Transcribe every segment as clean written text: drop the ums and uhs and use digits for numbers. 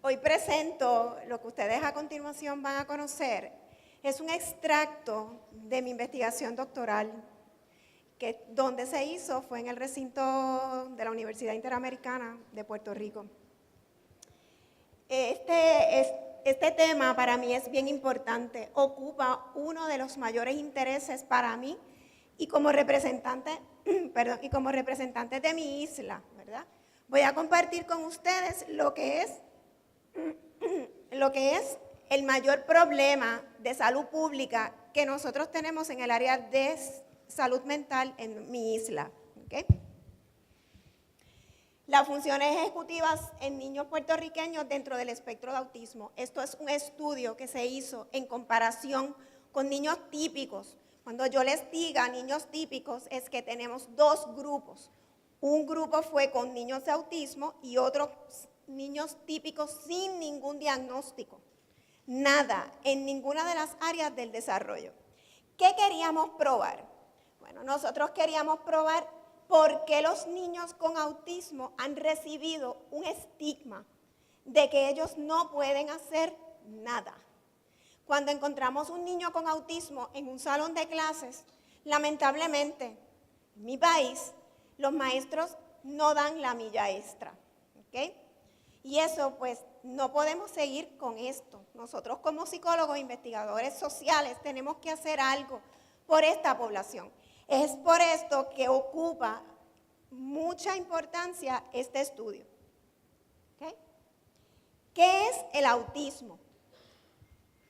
Hoy presento lo que ustedes a continuación van a conocer. Es un extracto de mi investigación doctoral, que donde se hizo fue en el recinto de la Universidad Interamericana de Puerto Rico. Este tema para mí es bien importante, ocupa uno de los mayores intereses para mí y como representante, de mi isla, ¿verdad? Voy a compartir con ustedes lo que es el mayor problema de salud pública que nosotros tenemos en el área de salud mental en mi isla. ¿Okay? Las funciones ejecutivas en niños puertorriqueños dentro del espectro de autismo. Esto es un estudio que se hizo en comparación con niños típicos. Cuando yo les diga niños típicos es que tenemos dos grupos. Un grupo fue con niños de autismo y otros niños típicos sin ningún diagnóstico. Nada, en ninguna de las áreas del desarrollo. ¿Qué queríamos probar? Bueno, nosotros queríamos probar por qué los niños con autismo han recibido un estigma de que ellos no pueden hacer nada. Cuando encontramos un niño con autismo en un salón de clases, lamentablemente, en mi país, los maestros no dan la milla extra. ¿Okay? Y eso, pues, no podemos seguir con esto. Nosotros como psicólogos e investigadores sociales tenemos que hacer algo por esta población. Es por esto que ocupa mucha importancia este estudio. ¿Okay? ¿Qué es el autismo?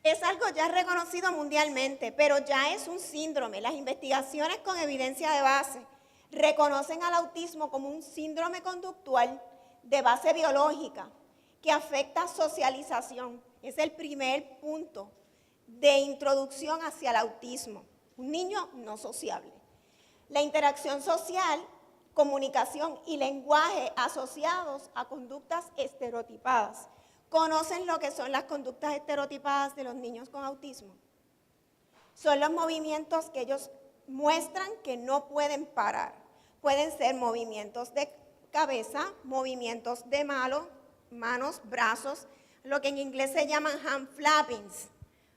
Es algo ya reconocido mundialmente, pero ya es un síndrome. Las investigaciones con evidencia de base reconocen al autismo como un síndrome conductual de base biológica que afecta socialización. Es el primer punto de introducción hacia el autismo. Un niño no sociable. La interacción social, comunicación y lenguaje asociados a conductas estereotipadas. ¿Conocen lo que son las conductas estereotipadas de los niños con autismo? Son los movimientos que ellos muestran que no pueden parar. Pueden ser movimientos de cabeza, movimientos de manos, brazos, lo que en inglés se llaman hand flappings.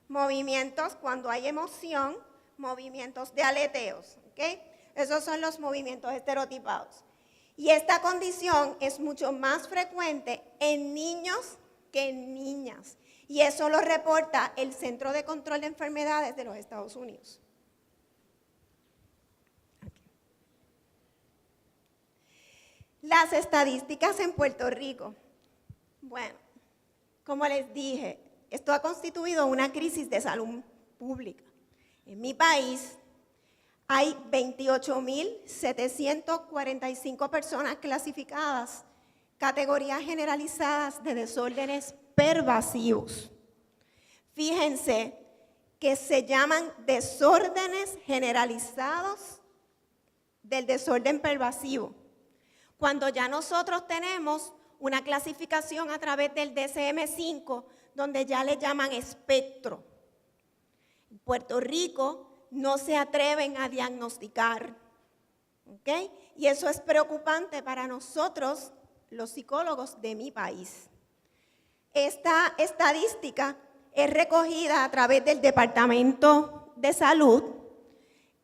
Movimientos cuando hay emoción, movimientos de aleteos. ¿Okay? Esos son los movimientos estereotipados. Y esta condición es mucho más frecuente en niños que en niñas. Y eso lo reporta el Centro de Control de Enfermedades de los Estados Unidos. Las estadísticas en Puerto Rico. Bueno, como les dije, esto ha constituido una crisis de salud pública. En mi país hay 28.745 personas clasificadas, categorías generalizadas de desórdenes pervasivos. Fíjense que se llaman desórdenes generalizados del desorden pervasivo. Cuando ya nosotros tenemos una clasificación a través del DSM-5, donde ya le llaman espectro. En Puerto Rico no se atreven a diagnosticar, ¿ok? Y eso es preocupante para nosotros, los psicólogos de mi país. Esta estadística es recogida a través del Departamento de Salud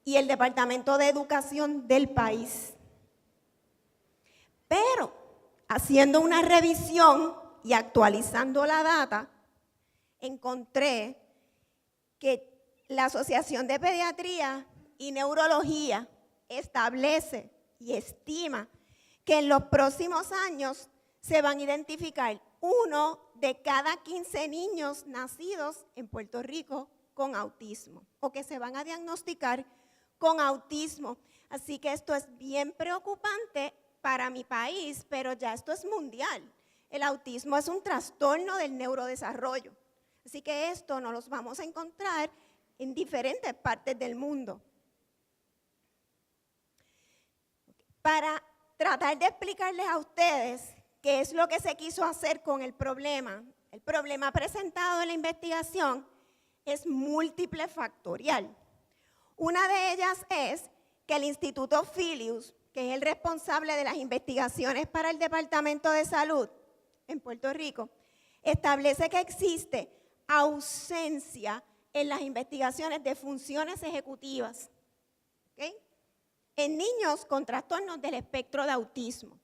y el Departamento de Educación del país. Pero, haciendo una revisión y actualizando la data, encontré que la Asociación de Pediatría y Neurología establece y estima que en los próximos años se van a identificar 1 de cada 15 niños nacidos en Puerto Rico con autismo o que se van a diagnosticar con autismo. Así que esto es bien preocupante para mi país, pero ya esto es mundial. El autismo es un trastorno del neurodesarrollo. Así que esto nos lo vamos a encontrar en diferentes partes del mundo. Para tratar de explicarles a ustedes qué es lo que se quiso hacer con el problema presentado en la investigación es múltiple factorial. Una de ellas es que el Instituto Filius, que es el responsable de las investigaciones para el Departamento de Salud en Puerto Rico, establece que existe ausencia en las investigaciones de funciones ejecutivas, ¿okay?, en niños con trastornos del espectro de autismo.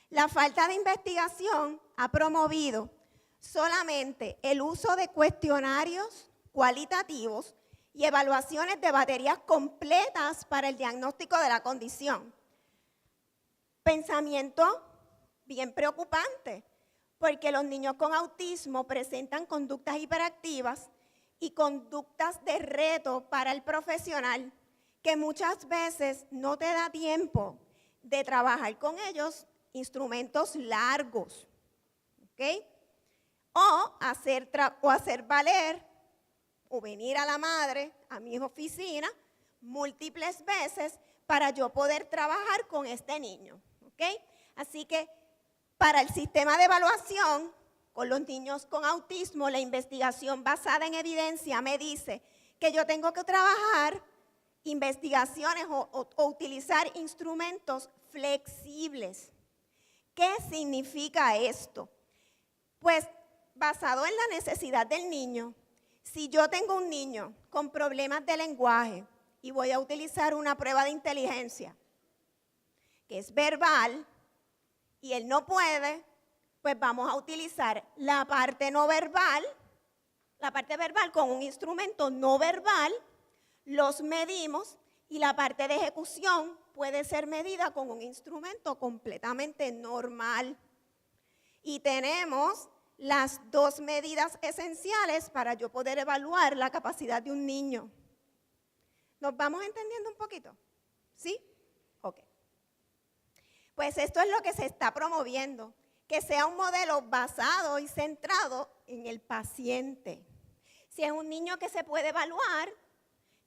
La falta de investigación ha promovido solamente el uso de cuestionarios cualitativos y evaluaciones de baterías completas para el diagnóstico de la condición. Pensamiento bien preocupante, porque los niños con autismo presentan conductas hiperactivas y conductas de reto para el profesional, que muchas veces no te da tiempo de trabajar con ellos instrumentos largos, ¿ok? O hacer valer o venir a la madre, a mi oficina, múltiples veces para yo poder trabajar con este niño, ¿ok? Así que para el sistema de evaluación con los niños con autismo, la investigación basada en evidencia me dice que yo tengo que trabajar investigaciones o utilizar instrumentos flexibles. ¿Qué significa esto? Pues basado en la necesidad del niño, si yo tengo un niño con problemas de lenguaje y voy a utilizar una prueba de inteligencia que es verbal y él no puede, pues vamos a utilizar la parte no verbal, la parte verbal con un instrumento no verbal, los medimos y la parte de ejecución puede ser medida con un instrumento completamente normal. Y tenemos las dos medidas esenciales para yo poder evaluar la capacidad de un niño. ¿Nos vamos entendiendo un poquito? ¿Sí? Ok. Pues esto es lo que se está promoviendo, que sea un modelo basado y centrado en el paciente. Si es un niño que se puede evaluar,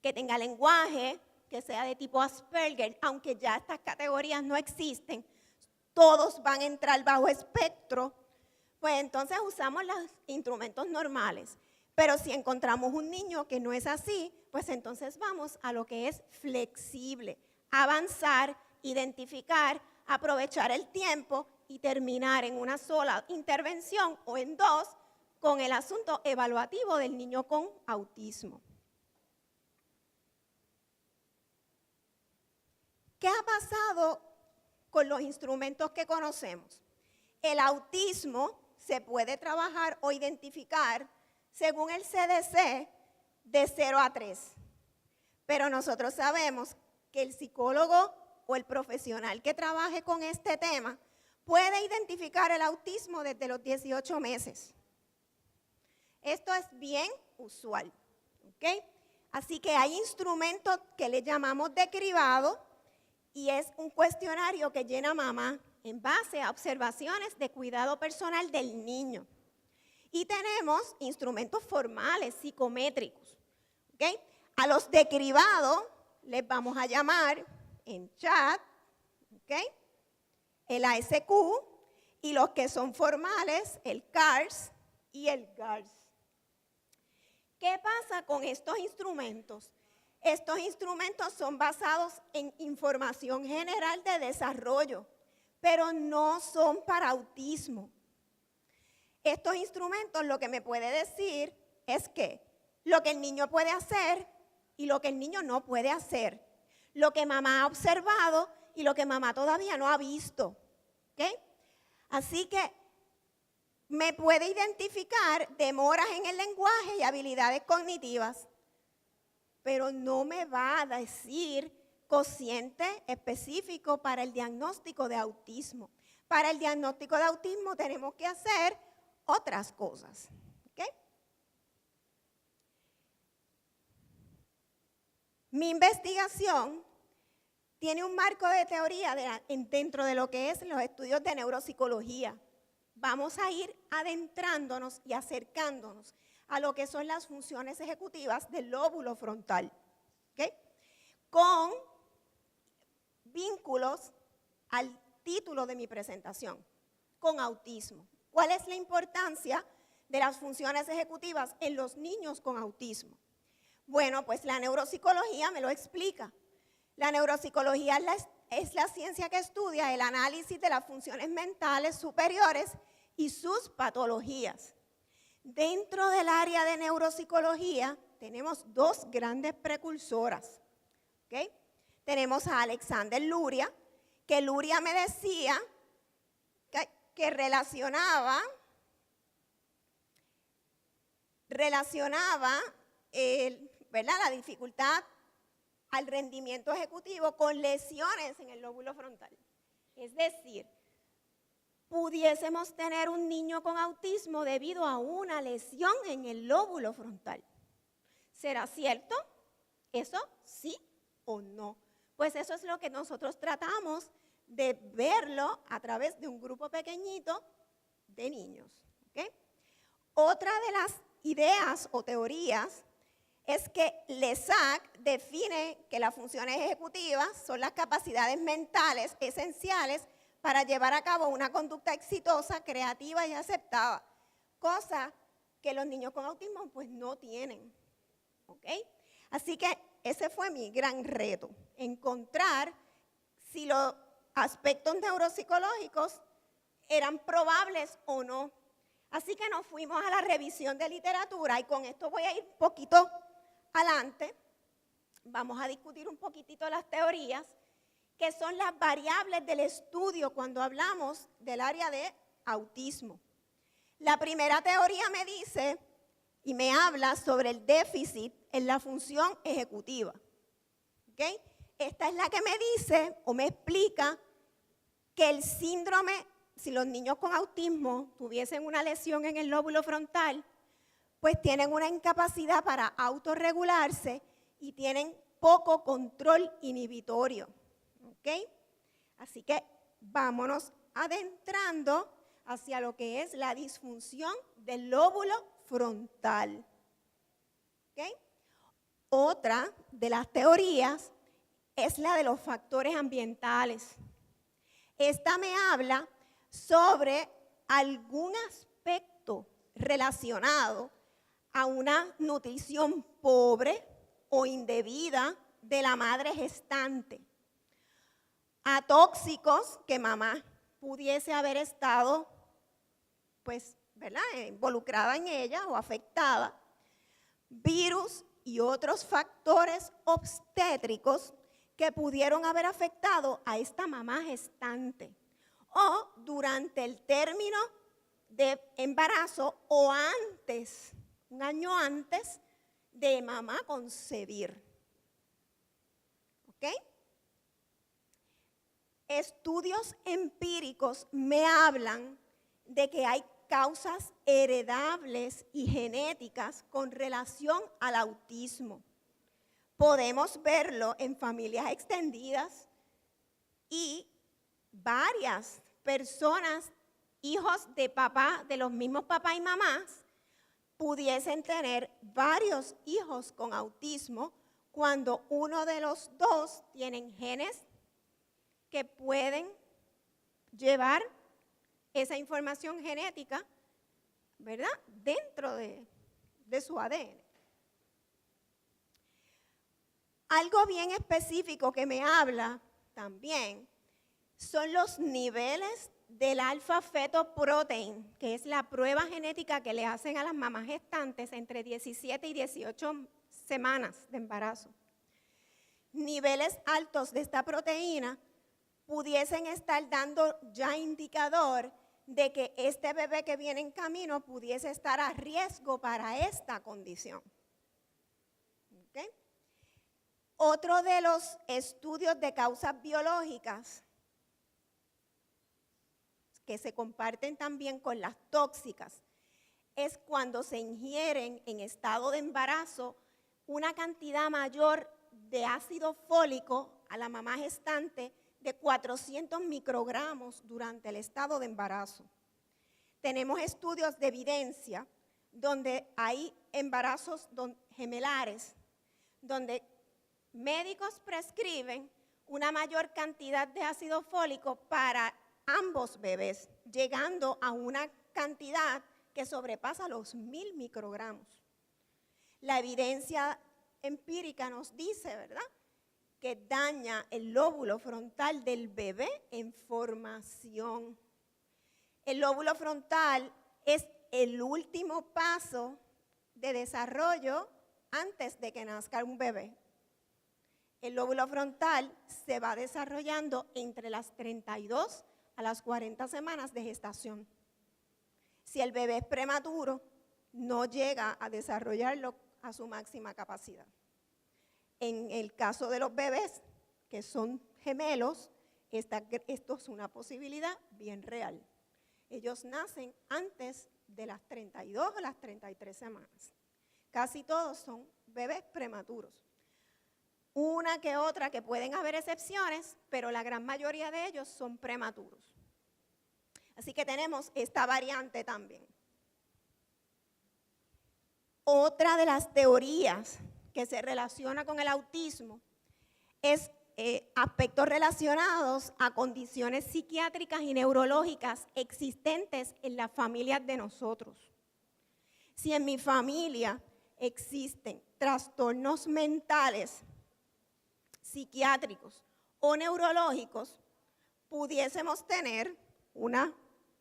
que tenga lenguaje, que sea de tipo Asperger, aunque ya estas categorías no existen, todos van a entrar bajo espectro, pues entonces usamos los instrumentos normales. Pero si encontramos un niño que no es así, pues entonces vamos a lo que es flexible, avanzar, identificar, aprovechar el tiempo y terminar en una sola intervención o en dos con el asunto evaluativo del niño con autismo. ¿Qué ha pasado con los instrumentos que conocemos? El autismo se puede trabajar o identificar según el CDC de 0 a 3. Pero nosotros sabemos que el psicólogo o el profesional que trabaje con este tema puede identificar el autismo desde los 18 meses. Esto es bien usual, ¿ok? Así que hay instrumentos que le llamamos de cribado y es un cuestionario que llena mamá en base a observaciones de cuidado personal del niño. Y tenemos instrumentos formales, psicométricos, ¿ok? A los de cribado les vamos a llamar en chat, ¿ok?, el ASQ, y los que son formales, el CARS y el GARS. ¿Qué pasa con estos instrumentos? Estos instrumentos son basados en información general de desarrollo, pero no son para autismo. Estos instrumentos lo que me puede decir es que lo que el niño puede hacer y lo que el niño no puede hacer, lo que mamá ha observado y lo que mamá todavía no ha visto, ¿ok? Así que me puede identificar demoras en el lenguaje y habilidades cognitivas, pero no me va a decir cociente específico para el diagnóstico de autismo. Para el diagnóstico de autismo tenemos que hacer otras cosas, ¿ok? Mi investigación tiene un marco de teoría dentro de lo que es los estudios de neuropsicología. Vamos a ir adentrándonos y acercándonos a lo que son las funciones ejecutivas del lóbulo frontal, ¿ok?, con vínculos al título de mi presentación, con autismo. ¿Cuál es la importancia de las funciones ejecutivas en los niños con autismo? Bueno, pues la neuropsicología me lo explica. La neuropsicología es la ciencia que estudia el análisis de las funciones mentales superiores y sus patologías. Dentro del área de neuropsicología tenemos dos grandes precursoras. ¿Okay? Tenemos a Alexander Luria, que Luria me decía que relacionaba ¿verdad? La dificultad al rendimiento ejecutivo con lesiones en el lóbulo frontal. Es decir, pudiésemos tener un niño con autismo debido a una lesión en el lóbulo frontal. ¿Será cierto? ¿Eso sí o no? Pues eso es lo que nosotros tratamos de verlo a través de un grupo pequeñito de niños. ¿Okay? Otra de las ideas o teorías es que LESAC define que las funciones ejecutivas son las capacidades mentales esenciales para llevar a cabo una conducta exitosa, creativa y aceptada, cosa que los niños con autismo pues no tienen. ¿Ok? Así que ese fue mi gran reto, encontrar si los aspectos neuropsicológicos eran probables o no. Así que nos fuimos a la revisión de literatura y con esto voy a ir un poquito adelante. Vamos a discutir un poquitito las teorías, que son las variables del estudio cuando hablamos del área de autismo. La primera teoría me dice y me habla sobre el déficit en la función ejecutiva. ¿Okay? Esta es la que me dice o me explica que el síndrome, si los niños con autismo tuviesen una lesión en el lóbulo frontal, pues tienen una incapacidad para autorregularse y tienen poco control inhibitorio. ¿Ok? Así que vámonos adentrando hacia lo que es la disfunción del lóbulo frontal. ¿Ok? Otra de las teorías es la de los factores ambientales. Esta me habla sobre algún aspecto relacionado a una nutrición pobre o indebida de la madre gestante, a tóxicos que mamá pudiese haber estado, pues, ¿verdad?, involucrada en ella o afectada, virus y otros factores obstétricos que pudieron haber afectado a esta mamá gestante o durante el término de embarazo o antes, un año antes de mamá concebir. ¿Ok? Estudios empíricos me hablan de que hay causas heredables y genéticas con relación al autismo. Podemos verlo en familias extendidas y varias personas, hijos de papá, de los mismos papás y mamás, pudiesen tener varios hijos con autismo cuando uno de los dos tienen genes que pueden llevar esa información genética, ¿verdad?, dentro de su ADN. Algo bien específico que me habla también son los niveles del alfa-fetoprotein, que es la prueba genética que le hacen a las mamás gestantes entre 17 y 18 semanas de embarazo. Niveles altos de esta proteína pudiesen estar dando ya indicador de que este bebé que viene en camino pudiese estar a riesgo para esta condición. ¿Okay? Otro de los estudios de causas biológicas que se comparten también con las tóxicas es cuando se ingieren en estado de embarazo una cantidad mayor de ácido fólico a la mamá gestante de 400 microgramos durante el estado de embarazo. Tenemos estudios de evidencia donde hay embarazos gemelares, donde médicos prescriben una mayor cantidad de ácido fólico para ambos bebés, llegando a una cantidad que sobrepasa los 1000 microgramos. La evidencia empírica nos dice, ¿verdad?, que daña el lóbulo frontal del bebé en formación. El lóbulo frontal es el último paso de desarrollo antes de que nazca un bebé. El lóbulo frontal se va desarrollando entre las 32 a las 40 semanas de gestación. Si el bebé es prematuro, no llega a desarrollarlo a su máxima capacidad. En el caso de los bebés que son gemelos, esto es una posibilidad bien real. Ellos nacen antes de las 32 o las 33 semanas. Casi todos son bebés prematuros. Una que otra que pueden haber excepciones, pero la gran mayoría de ellos son prematuros. Así que tenemos esta variante también. Otra de las teorías que se relaciona con el autismo es aspectos relacionados a condiciones psiquiátricas y neurológicas existentes en las familias de nosotros. Si en mi familia existen trastornos mentales, psiquiátricos o neurológicos, pudiésemos tener una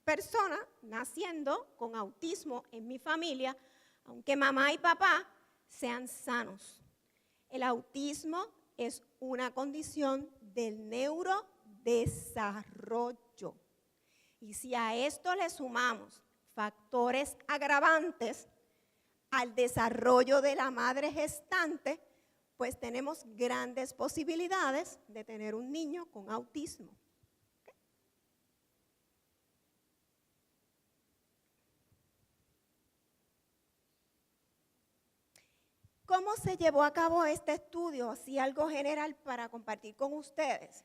persona naciendo con autismo en mi familia, aunque mamá y papá sean sanos. El autismo es una condición del neurodesarrollo. Y si a esto le sumamos factores agravantes al desarrollo de la madre gestante, pues tenemos grandes posibilidades de tener un niño con autismo. ¿Cómo se llevó a cabo este estudio? Así algo general para compartir con ustedes.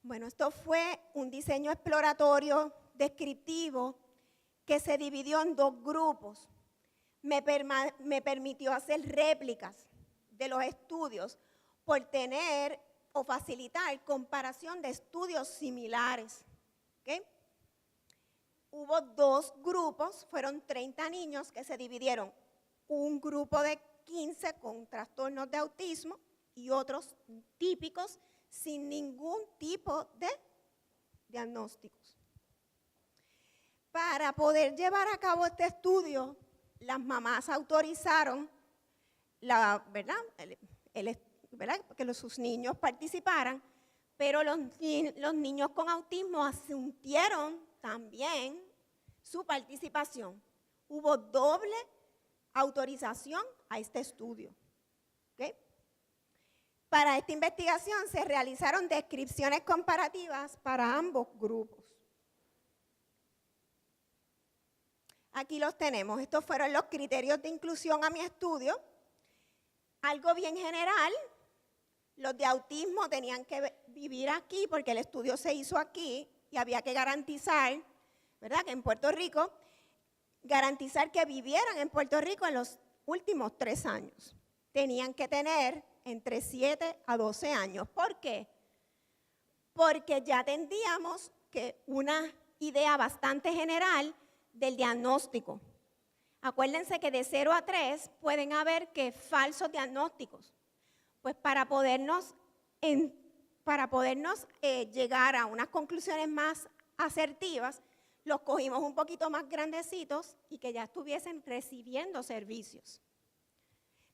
Bueno, esto fue un diseño exploratorio descriptivo que se dividió en 2 grupos. Me permitió hacer réplicas de los estudios por tener o facilitar comparación de estudios similares. ¿Okay? Hubo 2 grupos, fueron 30 niños que se dividieron. Un grupo de 15 con trastornos de autismo y otros típicos sin ningún tipo de diagnósticos. Para poder llevar a cabo este estudio, las mamás autorizaron ¿verdad? Que sus niños participaran, pero los niños con autismo asintieron también su participación. Hubo doble autorización a este estudio. ¿Okay? Para esta investigación se realizaron descripciones comparativas para ambos grupos. Aquí los tenemos. Estos fueron los criterios de inclusión a mi estudio. Algo bien general, los de autismo tenían que vivir aquí porque el estudio se hizo aquí y había que garantizar, ¿verdad?, que en Puerto Rico, garantizar que vivieran en Puerto Rico en los últimos 3 años. Tenían que tener entre 7 a 12 años. ¿Por qué? Porque ya tendríamos que una idea bastante general del diagnóstico. Acuérdense que de 0 a 3 pueden haber que falsos diagnósticos. Pues para podernos llegar a unas conclusiones más asertivas, los cogimos un poquito más grandecitos y que ya estuviesen recibiendo servicios.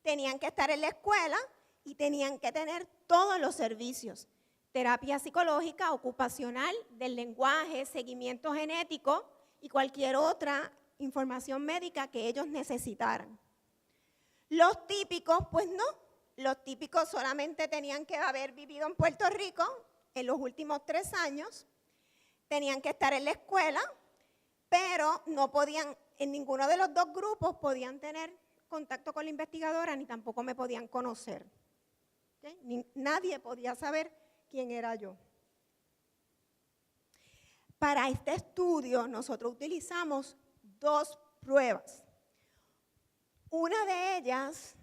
Tenían que estar en la escuela y tenían que tener todos los servicios: terapia psicológica, ocupacional, del lenguaje, seguimiento genético y cualquier otra información médica que ellos necesitaran. Los típicos, pues no. Los típicos solamente tenían que haber vivido en Puerto Rico en los últimos 3 años, tenían que estar en la escuela, pero no podían, en ninguno de los 2 grupos podían tener contacto con la investigadora ni tampoco me podían conocer. ¿Okay? Nadie podía saber quién era yo. Para este estudio nosotros utilizamos 2 pruebas. Una de ellas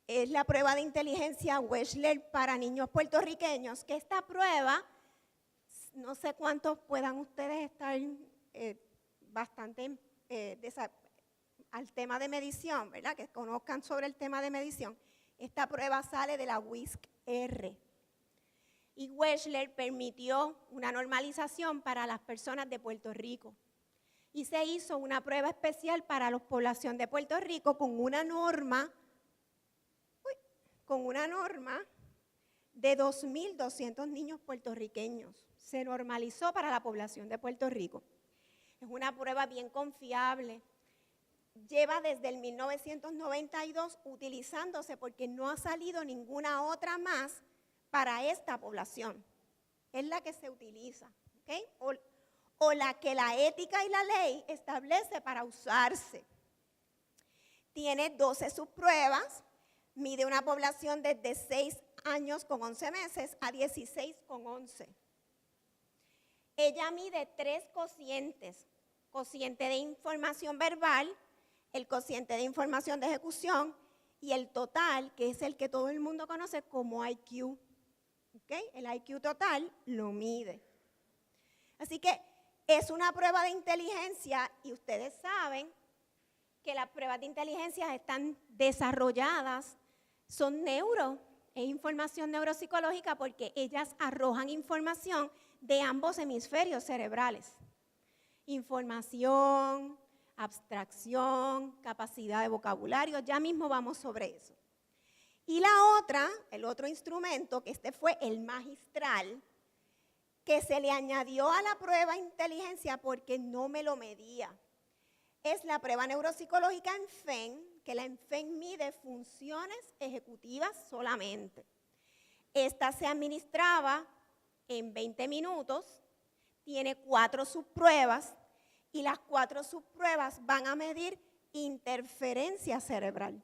es la prueba de inteligencia Wechsler para niños puertorriqueños, que esta prueba, no sé cuántos puedan ustedes estar bastante al tema de medición, ¿verdad? Que conozcan sobre el tema de medición. Esta prueba sale de la WISC-R. Y Wechsler permitió una normalización para las personas de Puerto Rico. y se hizo una prueba especial para la población de Puerto Rico con una norma de 2.200 niños puertorriqueños. Se normalizó para la población de Puerto Rico. Es una prueba bien confiable. Lleva desde el 1992 utilizándose porque no ha salido ninguna otra más para esta población. Es la que se utiliza, ¿ok? O la que la ética y la ley establece para usarse. Tiene 12 subpruebas, mide una población desde 6 años con 11 meses a 16 con 11. Ella mide 3 cocientes: cociente de información verbal, el cociente de información de ejecución y el total, que es el que todo el mundo conoce como IQ. ¿Okay? El IQ total lo mide. Así que es una prueba de inteligencia y ustedes saben que las pruebas de inteligencia están desarrolladas, son es información neuropsicológica porque ellas arrojan información de ambos hemisferios cerebrales. Información, abstracción, capacidad de vocabulario, ya mismo vamos sobre eso. Y el otro instrumento, que este fue el magistral, que se le añadió a la prueba de inteligencia porque no me lo medía, es la prueba neuropsicológica ENFEN, que la ENFEN mide funciones ejecutivas solamente. Esta se administraba en 20 minutos, tiene 4 subpruebas y las 4 subpruebas van a medir interferencia cerebral,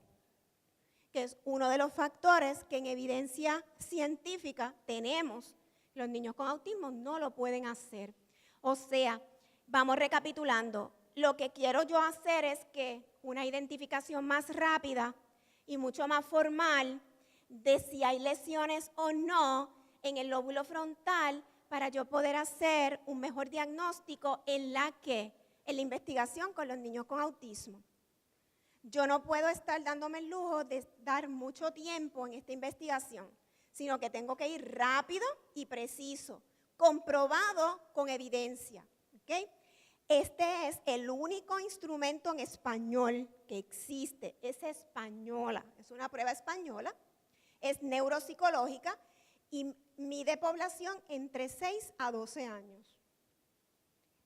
que es uno de los factores que en evidencia científica tenemos. Los niños con autismo no lo pueden hacer. O sea, vamos recapitulando. Lo que quiero yo hacer es que una identificación más rápida y mucho más formal de si hay lesiones o no en el lóbulo frontal para yo poder hacer un mejor diagnóstico en la investigación con los niños con autismo. Yo no puedo estar dándome el lujo de dar mucho tiempo en esta investigación, sino que tengo que ir rápido y preciso, comprobado con evidencia. ¿Okay? Este es el único instrumento en español que existe, es española, es una prueba española, es neuropsicológica y mide población entre 6 a 12 años.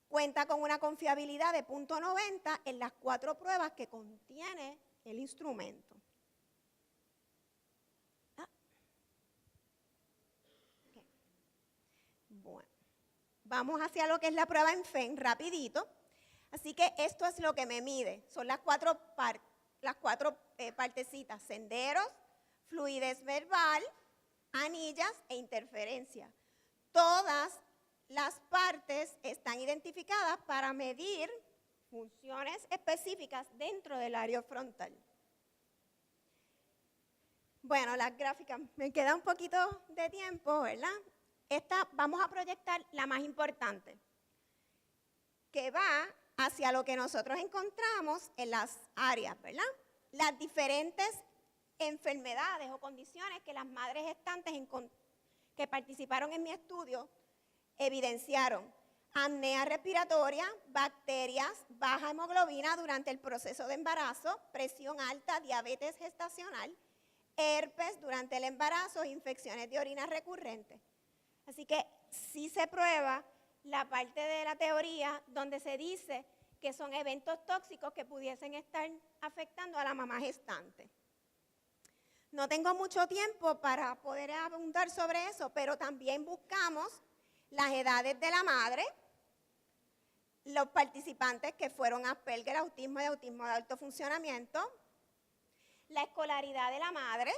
Cuenta con una confiabilidad de 0.90 en las 4 pruebas que contiene el instrumento. Okay. Bueno, vamos hacia lo que es la prueba ENFEN, rapidito. Así que esto es lo que me mide. Son las 4 partecitas: senderos, fluidez verbal, anillas e interferencia. Todas las partes están identificadas para medir funciones específicas dentro del área frontal. Bueno, las gráficas, me queda un poquito de tiempo, ¿verdad? Vamos a proyectar la más importante, que va hacia lo que nosotros encontramos en las áreas, ¿verdad? Las diferentes enfermedades o condiciones que las madres gestantes que participaron en mi estudio evidenciaron: apnea respiratoria, bacterias, baja hemoglobina durante el proceso de embarazo, presión alta, diabetes gestacional, herpes durante el embarazo, infecciones de orina recurrentes. Así que sí se prueba la parte de la teoría donde se dice que son eventos tóxicos que pudiesen estar afectando a la mamá gestante. No tengo mucho tiempo para poder abundar sobre eso, pero también buscamos las edades de la madre, los participantes que fueron Asperger, autismo y autismo de alto funcionamiento, la escolaridad de la madre,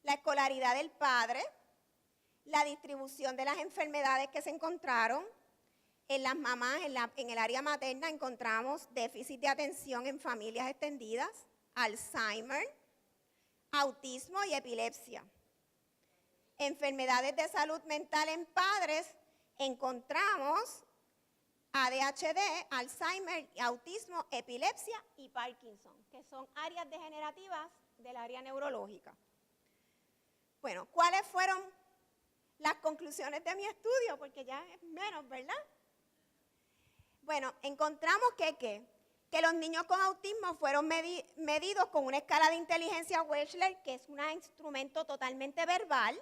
la escolaridad del padre, la distribución de las enfermedades que se encontraron. En las mamás, en el área materna, encontramos déficit de atención en familias extendidas, Alzheimer, autismo y epilepsia. Enfermedades de salud mental en padres, encontramos ADHD, Alzheimer, autismo, epilepsia y Parkinson, que son áreas degenerativas del área neurológica. Bueno, ¿cuáles fueron las conclusiones de mi estudio? Porque ya es menos, ¿verdad? Bueno, encontramos que los niños con autismo fueron medidos con una escala de inteligencia Wechsler, que es un instrumento totalmente verbal.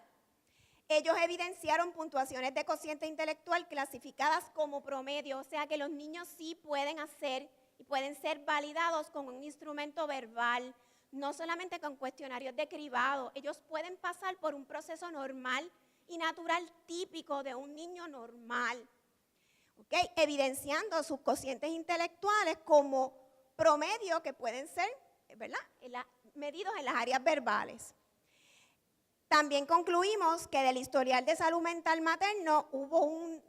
Ellos evidenciaron puntuaciones de cociente intelectual clasificadas como promedio, o sea que los niños sí pueden hacer y pueden ser validados con un instrumento verbal, no solamente con cuestionarios de cribado. Ellos pueden pasar por un proceso normal y natural típico de un niño normal, ¿okay? Evidenciando sus cocientes intelectuales como promedio que pueden ser, ¿verdad?, medidos en las áreas verbales. También concluimos que del historial de salud mental materno hubo un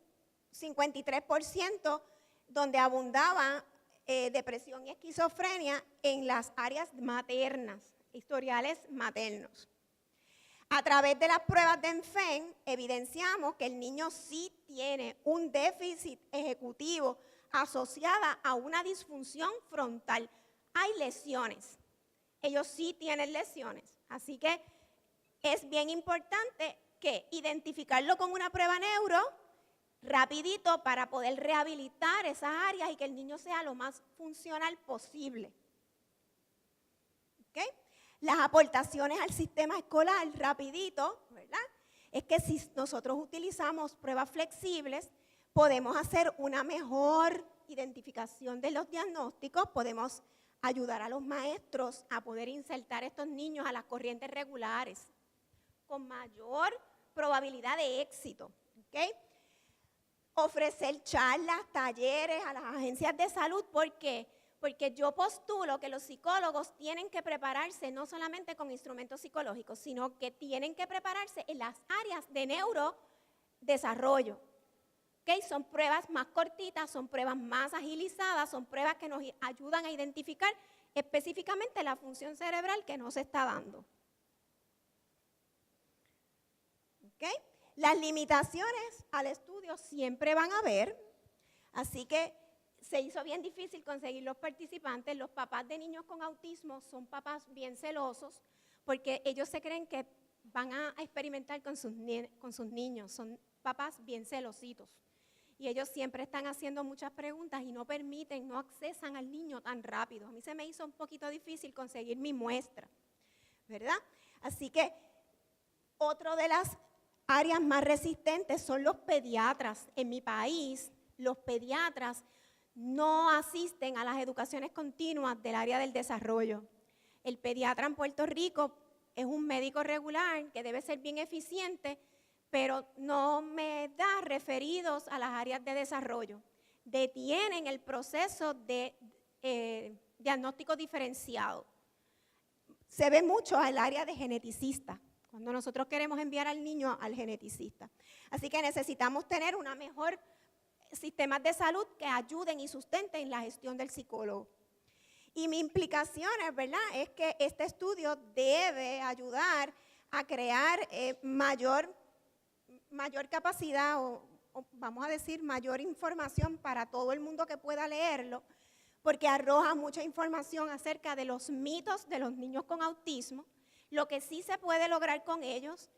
53% donde abundaba depresión y esquizofrenia en las áreas maternas, historiales maternos. A través de las pruebas de ENFEM evidenciamos que el niño sí tiene un déficit ejecutivo asociada a una disfunción frontal. Hay lesiones, ellos sí tienen lesiones, así que es bien importante que identificarlo con una prueba neuro rapidito para poder rehabilitar esas áreas y que el niño sea lo más funcional posible. ¿Okay? Las aportaciones al sistema escolar, rapidito, ¿verdad? Es que si nosotros utilizamos pruebas flexibles, podemos hacer una mejor identificación de los diagnósticos, podemos ayudar a los maestros a poder insertar a estos niños a las corrientes regulares con mayor probabilidad de éxito. ¿Okay? Ofrecer charlas, talleres a las agencias de salud, ¿por qué? Porque yo postulo que los psicólogos tienen que prepararse no solamente con instrumentos psicológicos, sino que tienen que prepararse en las áreas de neurodesarrollo. ¿Okay? Son pruebas más cortitas, son pruebas más agilizadas, son pruebas que nos ayudan a identificar específicamente la función cerebral que no se está dando. ¿Okay? Las limitaciones al estudio siempre van a haber, así que se hizo bien difícil conseguir los participantes. Los papás de niños con autismo son papás bien celosos porque ellos se creen que van a experimentar con sus niños, son papás bien celositos. Y ellos siempre están haciendo muchas preguntas y no permiten, no accesan al niño tan rápido. A mí se me hizo un poquito difícil conseguir mi muestra, ¿verdad? Así que otro de las áreas más resistentes son los pediatras. En mi país, los pediatras no asisten a las educaciones continuas del área del desarrollo. El pediatra en Puerto Rico es un médico regular que debe ser bien eficiente, pero no me da referidos a las áreas de desarrollo. Detienen el proceso de diagnóstico diferenciado. Se ve mucho al área de geneticista, cuando nosotros queremos enviar al niño al geneticista. Así que necesitamos tener una mejor sistemas de salud que ayuden y sustenten la gestión del psicólogo. Y mi implicación, ¿verdad?, es que este estudio debe ayudar a crear mayor capacidad o vamos a decir mayor información para todo el mundo que pueda leerlo, porque arroja mucha información acerca de los mitos de los niños con autismo, lo que sí se puede lograr con ellos,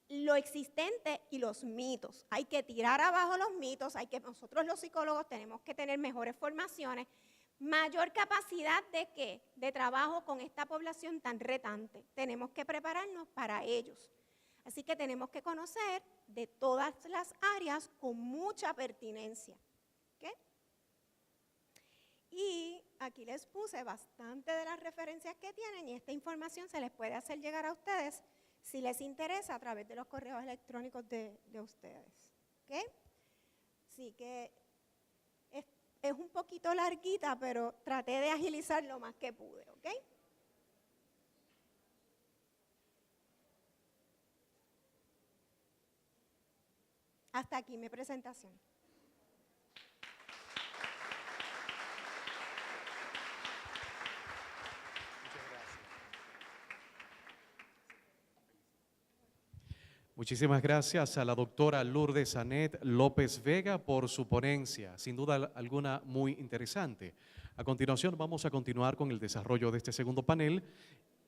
lo existente y los mitos. Hay que tirar abajo los mitos, nosotros los psicólogos tenemos que tener mejores formaciones, mayor capacidad de ¿qué? De trabajo con esta población tan retante. Tenemos que prepararnos para ellos. Así que tenemos que conocer de todas las áreas con mucha pertinencia. ¿Okay? Y aquí les puse bastante de las referencias que tienen y esta información se les puede hacer llegar a ustedes si les interesa a través de los correos electrónicos de ustedes. ¿Okay? Así que es un poquito larguita, pero traté de agilizar lo más que pude. ¿Ok? Hasta aquí mi presentación. Muchísimas gracias a la doctora Lourdes Anet López Vega por su ponencia, sin duda alguna muy interesante. A continuación vamos a continuar con el desarrollo de este segundo panel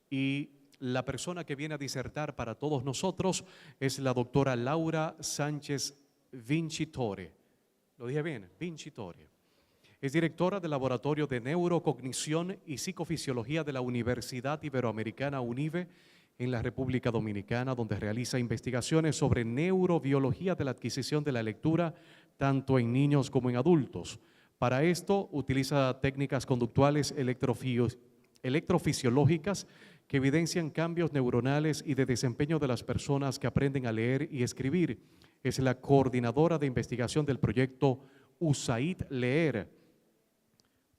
y la persona que viene a disertar para todos nosotros es la doctora Laura Sánchez Vincitore. ¿Lo dije bien? Vincitore. Es directora del Laboratorio de Neurocognición y Psicofisiología de la Universidad Iberoamericana UNIVE en la República Dominicana, donde realiza investigaciones sobre neurobiología de la adquisición de la lectura, tanto en niños como en adultos. Para esto utiliza técnicas conductuales electrofisiológicas que evidencian cambios neuronales y de desempeño de las personas que aprenden a leer y escribir. Es la coordinadora de investigación del proyecto USAID Leer,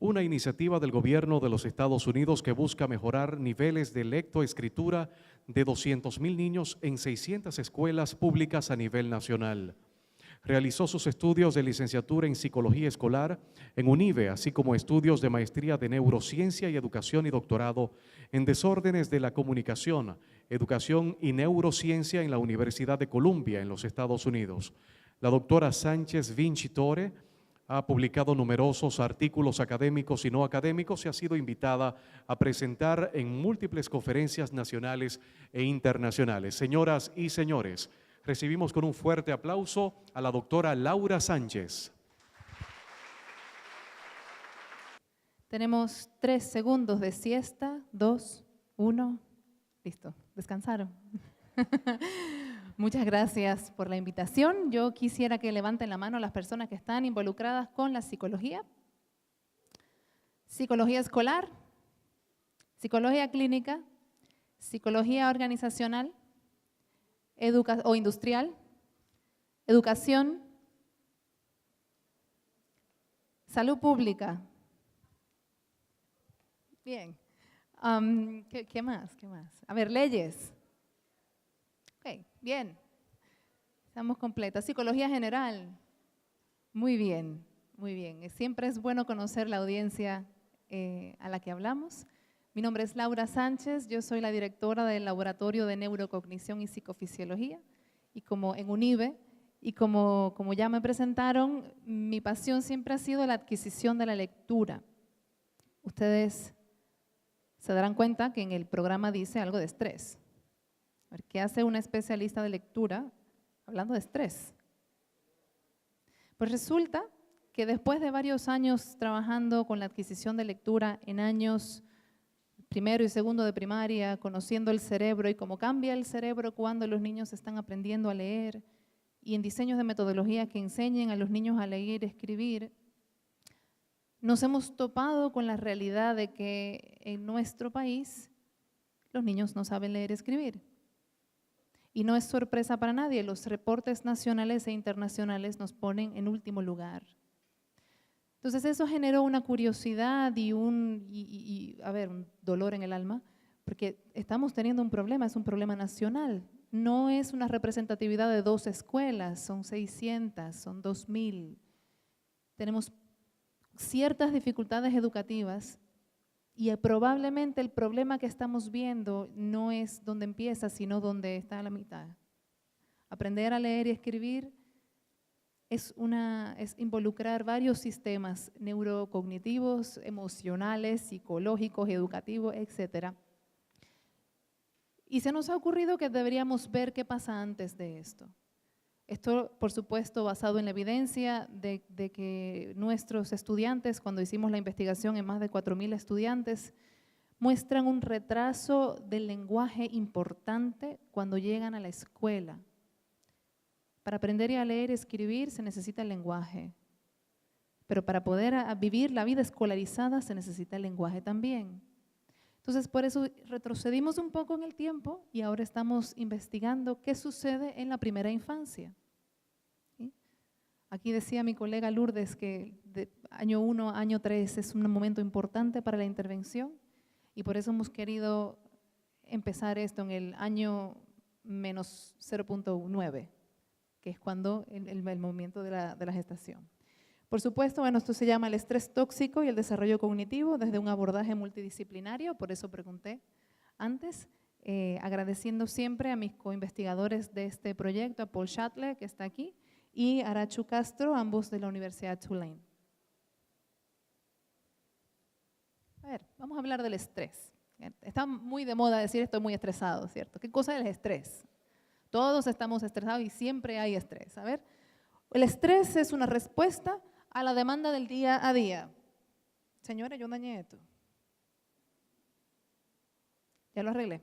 una iniciativa del gobierno de los Estados Unidos que busca mejorar niveles de lectoescritura de 200,000 niños en 600 escuelas públicas a nivel nacional. Realizó sus estudios de licenciatura en Psicología Escolar en UNIVE, así como estudios de maestría de Neurociencia y Educación y doctorado en Desórdenes de la Comunicación, Educación y Neurociencia en la Universidad de Columbia, en los Estados Unidos. La doctora Sánchez Vincitore ha publicado numerosos artículos académicos y no académicos y ha sido invitada a presentar en múltiples conferencias nacionales e internacionales. Señoras y señores, recibimos con un fuerte aplauso a la doctora Laura Sánchez. Tenemos 3 segundos de siesta, 2, 1, listo, descansaron. Muchas gracias por la invitación. Yo quisiera que levanten la mano las personas que están involucradas con la psicología. Psicología escolar, psicología clínica, psicología organizacional o industrial, educación, salud pública. Bien. ¿Qué más? ¿Qué más? A ver, leyes. Ok, bien. Estamos completos. Psicología general. Muy bien, muy bien. Siempre es bueno conocer la audiencia a la que hablamos. Mi nombre es Laura Sánchez, yo soy la directora del Laboratorio de Neurocognición y Psicofisiología y como en UNIVE, y como ya me presentaron, mi pasión siempre ha sido la adquisición de la lectura. Ustedes se darán cuenta que en el programa dice algo de estrés. A ver, ¿qué hace una especialista de lectura hablando de estrés? Pues resulta que después de varios años trabajando con la adquisición de lectura en años primero y segundo de primaria, conociendo el cerebro y cómo cambia el cerebro cuando los niños están aprendiendo a leer, y en diseños de metodología que enseñen a los niños a leer y escribir, nos hemos topado con la realidad de que en nuestro país los niños no saben leer y escribir. Y no es sorpresa para nadie, los reportes nacionales e internacionales nos ponen en último lugar. Entonces eso generó una curiosidad y un dolor en el alma, porque estamos teniendo un problema, es un problema nacional. No es una representatividad de 2 escuelas, son 600, son 2,000. Tenemos ciertas dificultades educativas y probablemente el problema que estamos viendo no es donde empieza, sino donde está a la mitad. Aprender a leer y escribir es involucrar varios sistemas neurocognitivos, emocionales, psicológicos, educativos, etc. Y se nos ha ocurrido que deberíamos ver qué pasa antes de esto. Esto, por supuesto, basado en la evidencia de que nuestros estudiantes, cuando hicimos la investigación en más de 4,000 estudiantes, muestran un retraso del lenguaje importante cuando llegan a la escuela. Para aprender a leer y escribir se necesita el lenguaje, pero para poder vivir la vida escolarizada se necesita el lenguaje también. Entonces, por eso retrocedimos un poco en el tiempo y ahora estamos investigando qué sucede en la primera infancia. ¿Sí? Aquí decía mi colega Lourdes que de año 1 a año 3 es un momento importante para la intervención y por eso hemos querido empezar esto en el año menos 0.9, que es cuando el momento de la gestación. Por supuesto, bueno, esto se llama el estrés tóxico y el desarrollo cognitivo desde un abordaje multidisciplinario, por eso pregunté antes, agradeciendo siempre a mis coinvestigadores de este proyecto, a Paul Schatle, que está aquí, y Arachu Castro, ambos de la Universidad Tulane. A ver, vamos a hablar del estrés. Está muy de moda decir estoy muy estresado, ¿cierto? ¿Qué cosa es el estrés? Todos estamos estresados y siempre hay estrés. A ver, el estrés es una respuesta a la demanda del día a día. Señores, yo dañé esto. Ya lo arreglé.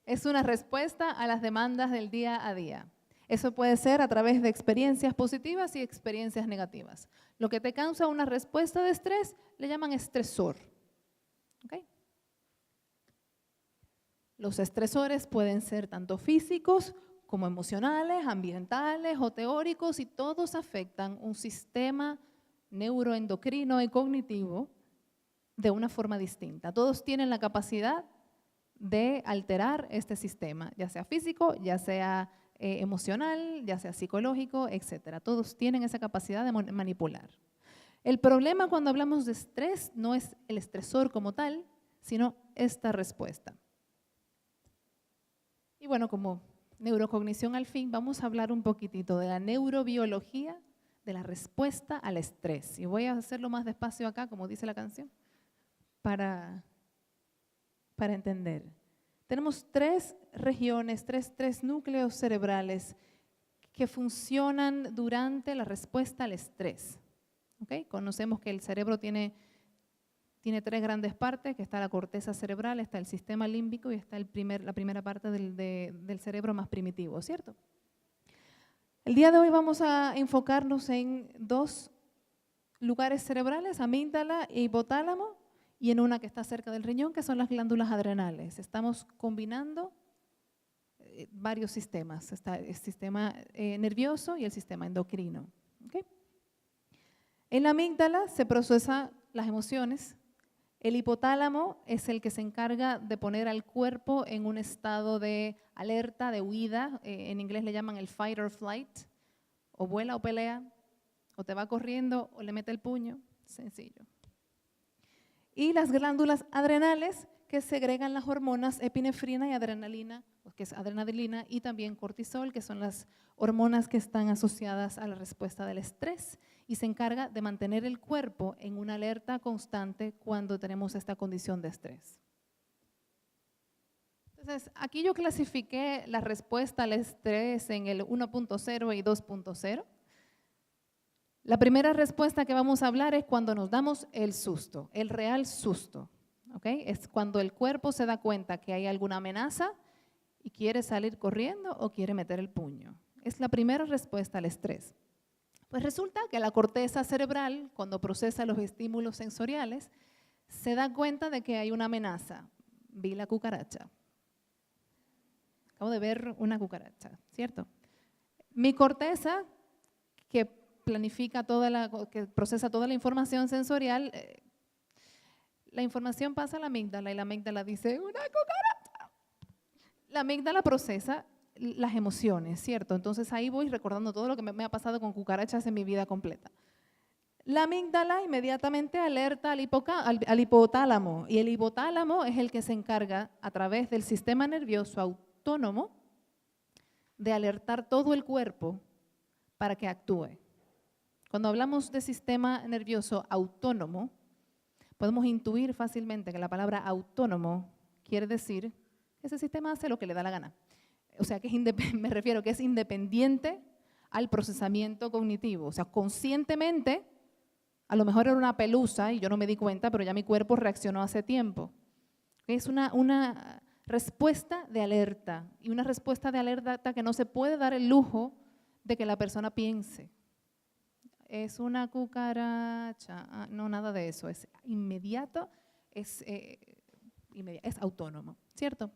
Es una respuesta a las demandas del día a día. Eso puede ser a través de experiencias positivas y experiencias negativas. Lo que te causa una respuesta de estrés le llaman estresor. ¿Okay? Los estresores pueden ser tanto físicos como emocionales, ambientales o teóricos, y todos afectan un sistema neuroendocrino y cognitivo de una forma distinta. Todos tienen la capacidad de alterar este sistema, ya sea físico, ya sea emocional, ya sea psicológico, etcétera. Todos tienen esa capacidad de manipular. El problema cuando hablamos de estrés no es el estresor como tal, sino esta respuesta. Y bueno, como neurocognición al fin, vamos a hablar un poquitito de la neurobiología de la respuesta al estrés. Y voy a hacerlo más despacio acá, como dice la canción, para entender. Tenemos tres regiones, tres núcleos cerebrales que funcionan durante la respuesta al estrés. ¿Okay? Conocemos que el cerebro tiene tres grandes partes, que está la corteza cerebral, está el sistema límbico y está la primera parte del cerebro más primitivo, ¿cierto? El día de hoy vamos a enfocarnos en dos lugares cerebrales, amígdala e hipotálamo, y en una que está cerca del riñón, que son las glándulas adrenales. Estamos combinando varios sistemas, está el sistema nervioso y el sistema endocrino. ¿Okay? En la amígdala se procesan las emociones. El hipotálamo es el que se encarga de poner al cuerpo en un estado de alerta, de huida. En inglés le llaman el fight or flight. O vuela o pelea, o te va corriendo o le mete el puño. Sencillo. Y las glándulas adrenales, que segregan las hormonas epinefrina y adrenalina, que es adrenalina, y también cortisol, que son las hormonas que están asociadas a la respuesta del estrés, y se encarga de mantener el cuerpo en una alerta constante cuando tenemos esta condición de estrés. Entonces, aquí yo clasifiqué la respuesta al estrés en el 1.0 y 2.0. La primera respuesta que vamos a hablar es cuando nos damos el susto, el real susto. ¿Okay? Es cuando el cuerpo se da cuenta que hay alguna amenaza y quiere salir corriendo o quiere meter el puño. Es la primera respuesta al estrés. Pues resulta que la corteza cerebral, cuando procesa los estímulos sensoriales, se da cuenta de que hay una amenaza. Vi la cucaracha. Acabo de ver una cucaracha, ¿cierto? Mi corteza, que que procesa toda la información sensorial, la información pasa a la amígdala y la amígdala dice, ¡una cucaracha! La amígdala procesa las emociones, ¿cierto? Entonces ahí voy recordando todo lo que me ha pasado con cucarachas en mi vida completa. La amígdala inmediatamente alerta al hipotálamo, y el hipotálamo es el que se encarga a través del sistema nervioso autónomo de alertar todo el cuerpo para que actúe. Cuando hablamos de sistema nervioso autónomo, podemos intuir fácilmente que la palabra autónomo quiere decir que ese sistema hace lo que le da la gana. O sea, que me refiero que es independiente al procesamiento cognitivo. O sea, conscientemente, a lo mejor era una pelusa y yo no me di cuenta, pero ya mi cuerpo reaccionó hace tiempo. Es una respuesta de alerta, y una respuesta de alerta que no se puede dar el lujo de que la persona piense. Es una cucaracha, no, nada de eso, es inmediato, es autónomo, ¿cierto?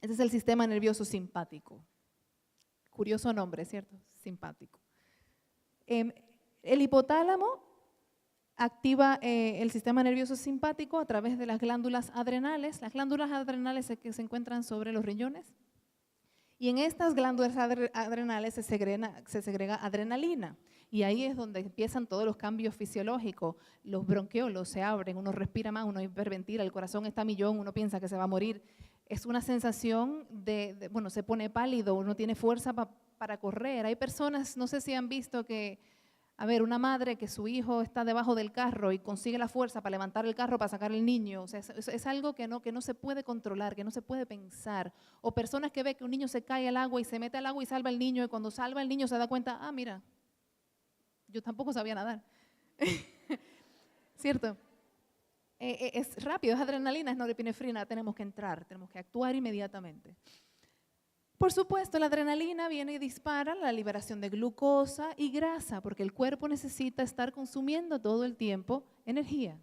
Ese es el sistema nervioso simpático. Curioso nombre, ¿cierto? Simpático. El hipotálamo activa el sistema nervioso simpático a través de las glándulas adrenales. Las glándulas adrenales que se encuentran sobre los riñones. Y en estas glándulas adrenales se segrega adrenalina. Y ahí es donde empiezan todos los cambios fisiológicos. Los bronquiolos se abren, uno respira más, uno hiperventila, el corazón está a millón, uno piensa que se va a morir. Es una sensación bueno, se pone pálido, uno tiene fuerza para correr. Hay personas, no sé si han visto que, a ver, una madre que su hijo está debajo del carro y consigue la fuerza para levantar el carro para sacar el niño. O sea, es algo que no se puede controlar, que no se puede pensar. O personas que ven que un niño se cae al agua y se mete al agua y salva al niño, y cuando salva al niño se da cuenta, ah, mira, Yo tampoco sabía nadar. ¿Cierto? Es rápido, es adrenalina, es norepinefrina, tenemos que entrar, tenemos que actuar inmediatamente. Por supuesto, la adrenalina viene y dispara la liberación de glucosa y grasa, porque el cuerpo necesita estar consumiendo todo el tiempo energía.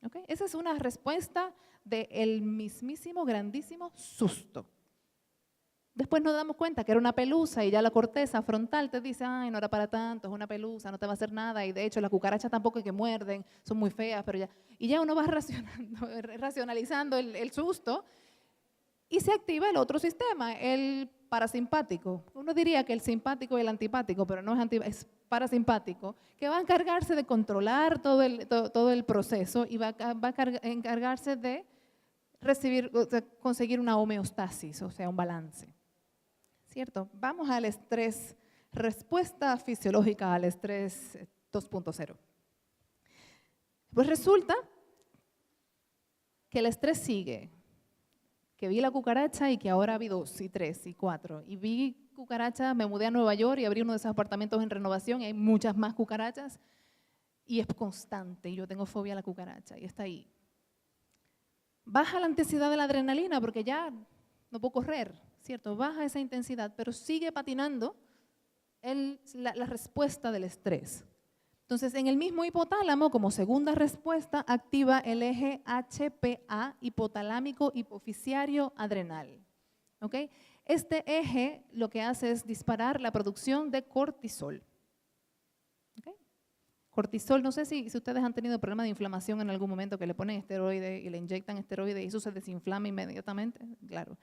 ¿Okay? Esa es una respuesta del mismísimo, grandísimo susto. Después nos damos cuenta que era una pelusa y ya la corteza frontal te dice, ay, no era para tanto, es una pelusa, no te va a hacer nada. Y de hecho las cucarachas tampoco es que muerden, son muy feas, pero ya. Y ya uno va racionalizando el susto y se activa el otro sistema, el parasimpático. Uno diría que el simpático y el antipático, pero no es parasimpático, que va a encargarse de controlar todo el proceso y va a encargarse de conseguir una homeostasis, o sea, un balance. ¿Cierto? Vamos al estrés, respuesta fisiológica al estrés 2.0. Pues resulta que el estrés sigue, que vi la cucaracha y que ahora vi 2 y 3 y 4. Y vi cucarachas, me mudé a Nueva York y abrí uno de esos apartamentos en renovación y hay muchas más cucarachas y es constante y yo tengo fobia a la cucaracha y está ahí. Baja la intensidad de la adrenalina porque ya no puedo correr, ¿cierto? Baja esa intensidad, pero sigue patinando la respuesta del estrés. Entonces, en el mismo hipotálamo, como segunda respuesta, activa el eje HPA, hipotalámico hipofisiario adrenal. ¿Ok? Este eje lo que hace es disparar la producción de cortisol. ¿Ok? Cortisol, no sé si ustedes han tenido problemas de inflamación en algún momento que le ponen esteroides y le inyectan esteroides y eso se desinflama inmediatamente. Claro.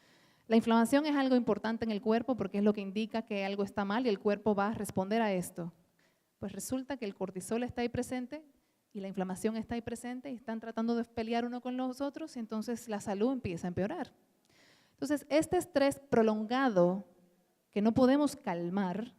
La inflamación es algo importante en el cuerpo porque es lo que indica que algo está mal y el cuerpo va a responder a esto. Pues resulta que el cortisol está ahí presente y la inflamación está ahí presente y están tratando de pelear uno con los otros y entonces la salud empieza a empeorar. Entonces, este estrés prolongado que no podemos calmar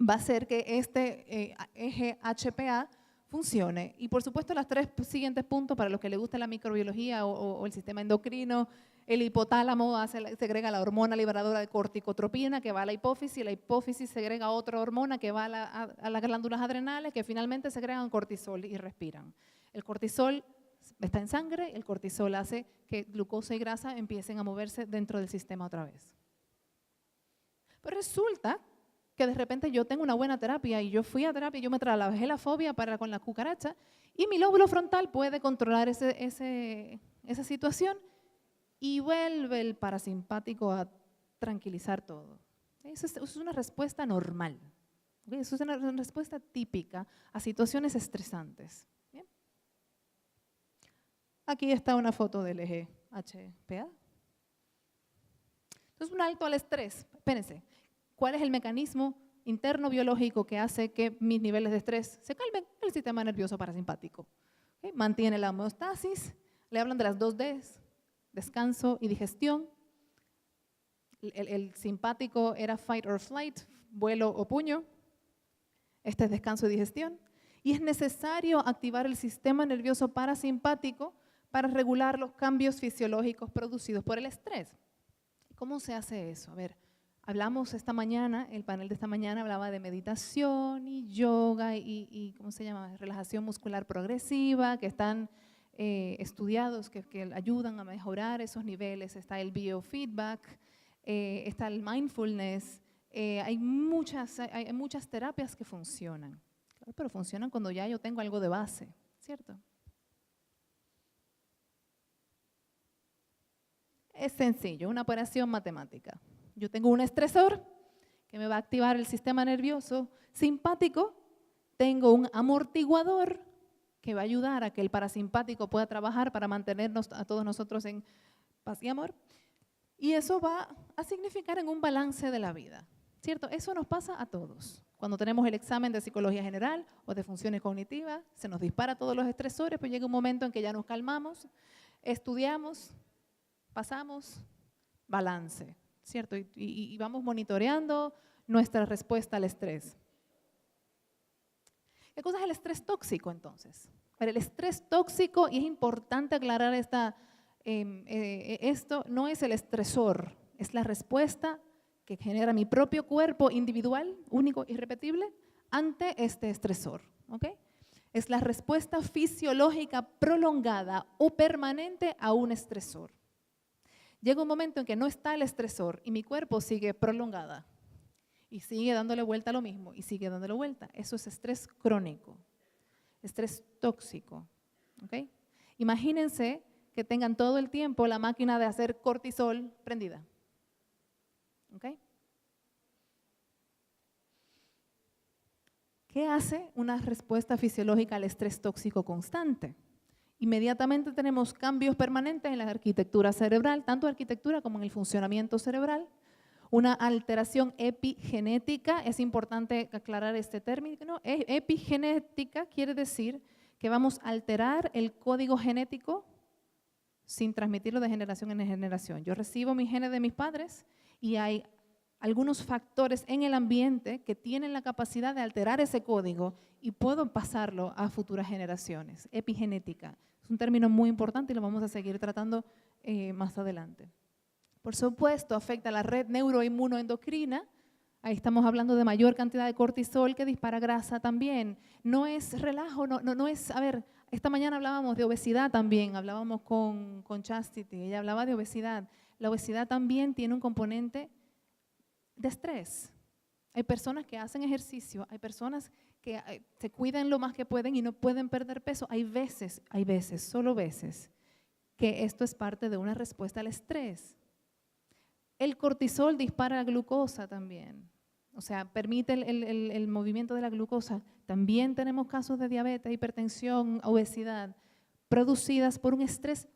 va a hacer que este eje HPA funcione. Y por supuesto, los 3 siguientes puntos para los que les gusta la microbiología o el sistema endocrino, el hipotálamo segrega la hormona liberadora de corticotropina que va a la hipófisis segrega otra hormona que va a las glándulas adrenales que finalmente segregan cortisol y respiran. El cortisol está en sangre, el cortisol hace que glucosa y grasa empiecen a moverse dentro del sistema otra vez. Pero resulta que de repente yo tengo una buena terapia y yo fui a terapia y yo me trabajé la fobia con la cucaracha y mi lóbulo frontal puede controlar esa situación y vuelve el parasimpático a tranquilizar todo. Eso es una respuesta normal. ¿Okay? Eso es una respuesta típica a situaciones estresantes. ¿Bien? Aquí está una foto del eje HPA. Entonces, un alto al estrés. Espérense. ¿Cuál es el mecanismo interno biológico que hace que mis niveles de estrés se calmen? El sistema nervioso parasimpático. ¿Okay? Mantiene la homeostasis. Le hablan de las 2 Ds. Descanso y digestión. El simpático era fight or flight, vuelo o puño. Este es descanso y digestión. Y es necesario activar el sistema nervioso parasimpático para regular los cambios fisiológicos producidos por el estrés. ¿Cómo se hace eso? A ver, hablamos esta mañana, el panel de esta mañana hablaba de meditación y yoga y ¿cómo se llama? Relajación muscular progresiva, que están estudiados que ayudan a mejorar esos niveles. Está el biofeedback, está el mindfulness. Hay muchas terapias que funcionan, claro, pero funcionan cuando ya yo tengo algo de base, ¿cierto? Es sencillo, una operación matemática. Yo tengo un estresor que me va a activar el sistema nervioso simpático, tengo un amortiguador que va a ayudar a que el parasimpático pueda trabajar para mantenernos a todos nosotros en paz y amor. Y eso va a significar en un balance de la vida, ¿cierto? Eso nos pasa a todos. Cuando tenemos el examen de psicología general o de funciones cognitivas, se nos dispara todos los estresores, pero llega un momento en que ya nos calmamos, estudiamos, pasamos, balance, ¿cierto? Y vamos monitoreando nuestra respuesta al estrés. ¿Qué cosa es el estrés tóxico entonces? El estrés tóxico, y es importante aclarar esto, no es el estresor, es la respuesta que genera mi propio cuerpo individual, único, irrepetible, ante este estresor. ¿Ok? Es la respuesta fisiológica prolongada o permanente a un estresor. Llega un momento en que no está el estresor y mi cuerpo sigue prolongada y sigue dándole vuelta a lo mismo y sigue dándole vuelta. Eso es estrés crónico, estrés tóxico. ¿Ok? Imagínense que tengan todo el tiempo la máquina de hacer cortisol prendida. ¿Ok? ¿Qué hace una respuesta fisiológica al estrés tóxico constante? Inmediatamente tenemos cambios permanentes en la arquitectura cerebral, tanto arquitectura como en el funcionamiento cerebral. Una alteración epigenética, es importante aclarar este término. Epigenética quiere decir que vamos a alterar el código genético sin transmitirlo de generación en generación. Yo recibo mis genes de mis padres y hay algunos factores en el ambiente que tienen la capacidad de alterar ese código y puedo pasarlo a futuras generaciones. Epigenética es un término muy importante y lo vamos a seguir tratando más adelante. Por supuesto, afecta a la red neuroinmunoendocrina. Ahí estamos hablando de mayor cantidad de cortisol que dispara grasa también. No es relajo, no es, a ver, esta mañana hablábamos de obesidad también, hablábamos con Chastity, ella hablaba de obesidad. La obesidad también tiene un componente de estrés. Hay personas que hacen ejercicio, hay personas que se cuidan lo más que pueden y no pueden perder peso. Hay veces, solo veces, que esto es parte de una respuesta al estrés. El cortisol dispara la glucosa también, o sea, permite el movimiento de la glucosa. También tenemos casos de diabetes, hipertensión, obesidad, producidas por un estrés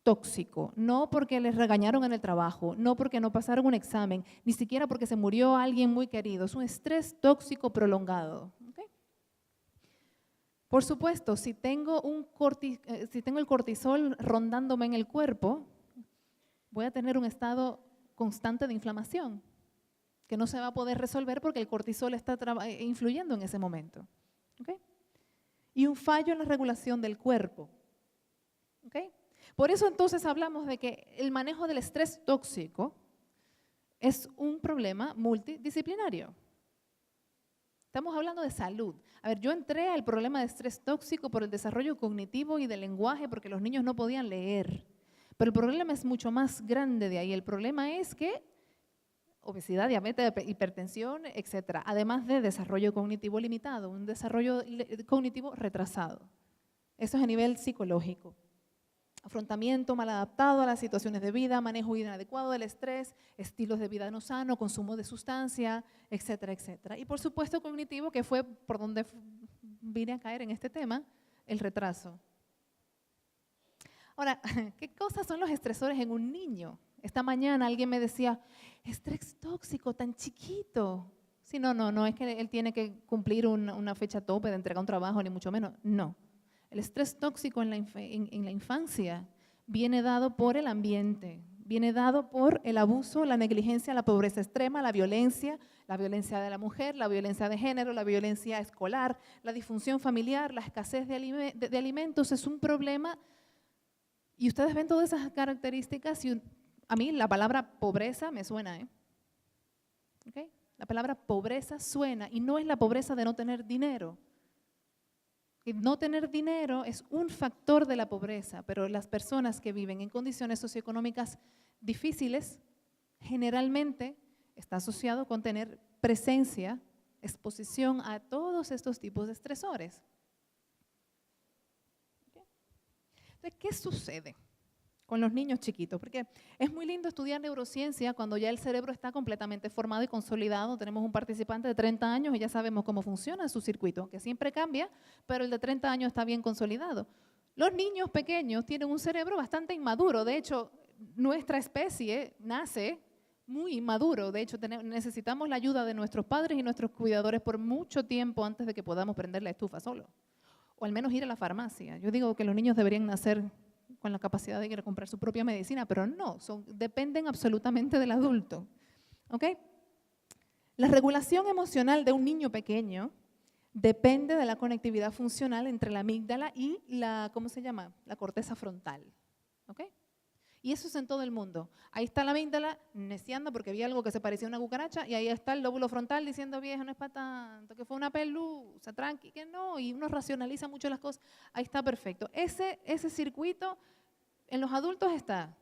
tóxico, no porque les regañaron en el trabajo, no porque no pasaron un examen, ni siquiera porque se murió alguien muy querido, es un estrés tóxico prolongado. ¿Okay? Por supuesto, si tengo el cortisol rondándome en el cuerpo, voy a tener un estado constante de inflamación, que no se va a poder resolver porque el cortisol está influyendo en ese momento. ¿Okay? Y un fallo en la regulación del cuerpo. ¿Okay? Por eso entonces hablamos de que el manejo del estrés tóxico es un problema multidisciplinario. Estamos hablando de salud. A ver, yo entré al problema de estrés tóxico por el desarrollo cognitivo y del lenguaje porque los niños no podían leer. Pero el problema es mucho más grande de ahí. El problema es que obesidad, diabetes, hipertensión, etcétera, además de desarrollo cognitivo limitado, un desarrollo cognitivo retrasado. Eso es a nivel psicológico. Afrontamiento mal adaptado a las situaciones de vida, manejo inadecuado del estrés, estilos de vida no sano, consumo de sustancia, etcétera, etcétera. Y por supuesto cognitivo, que fue por donde vine a caer en este tema, el retraso. Ahora, ¿qué cosas son los estresores en un niño? Esta mañana alguien me decía, estrés tóxico tan chiquito. Sí, no es que él tiene que cumplir una fecha tope de entregar un trabajo, ni mucho menos, no. El estrés tóxico en la infancia viene dado por el ambiente, viene dado por el abuso, la negligencia, la pobreza extrema, la violencia de la mujer, la violencia de género, la violencia escolar, la disfunción familiar, la escasez de alimentos. Es un problema y ustedes ven todas esas características y a mí la palabra pobreza me suena, ¿Okay? La palabra pobreza suena y no es la pobreza de no tener dinero. No tener dinero es un factor de la pobreza, pero las personas que viven en condiciones socioeconómicas difíciles generalmente está asociado con tener presencia, exposición a todos estos tipos de estresores. Entonces, ¿qué sucede con los niños chiquitos? Porque es muy lindo estudiar neurociencia cuando ya el cerebro está completamente formado y consolidado. Tenemos un participante de 30 años y ya sabemos cómo funciona su circuito, que siempre cambia, pero el de 30 años está bien consolidado. Los niños pequeños tienen un cerebro bastante inmaduro. De hecho, nuestra especie nace muy inmaduro. De hecho, necesitamos la ayuda de nuestros padres y nuestros cuidadores por mucho tiempo antes de que podamos prender la estufa solo. O al menos ir a la farmacia. Yo digo que los niños deberían nacer con la capacidad de ir a comprar su propia medicina, pero no, dependen absolutamente del adulto. ¿Ok? La regulación emocional de un niño pequeño depende de la conectividad funcional entre la amígdala y la, ¿cómo se llama? La corteza frontal. ¿Ok? Y eso es en todo el mundo. Ahí está la amígdala neciando porque había algo que se parecía a una cucaracha y ahí está el lóbulo frontal diciendo, vieja, no es para tanto, que fue una pelusa, tranqui, que no, y uno racionaliza mucho las cosas. Ahí está perfecto. Ese circuito en los adultos está.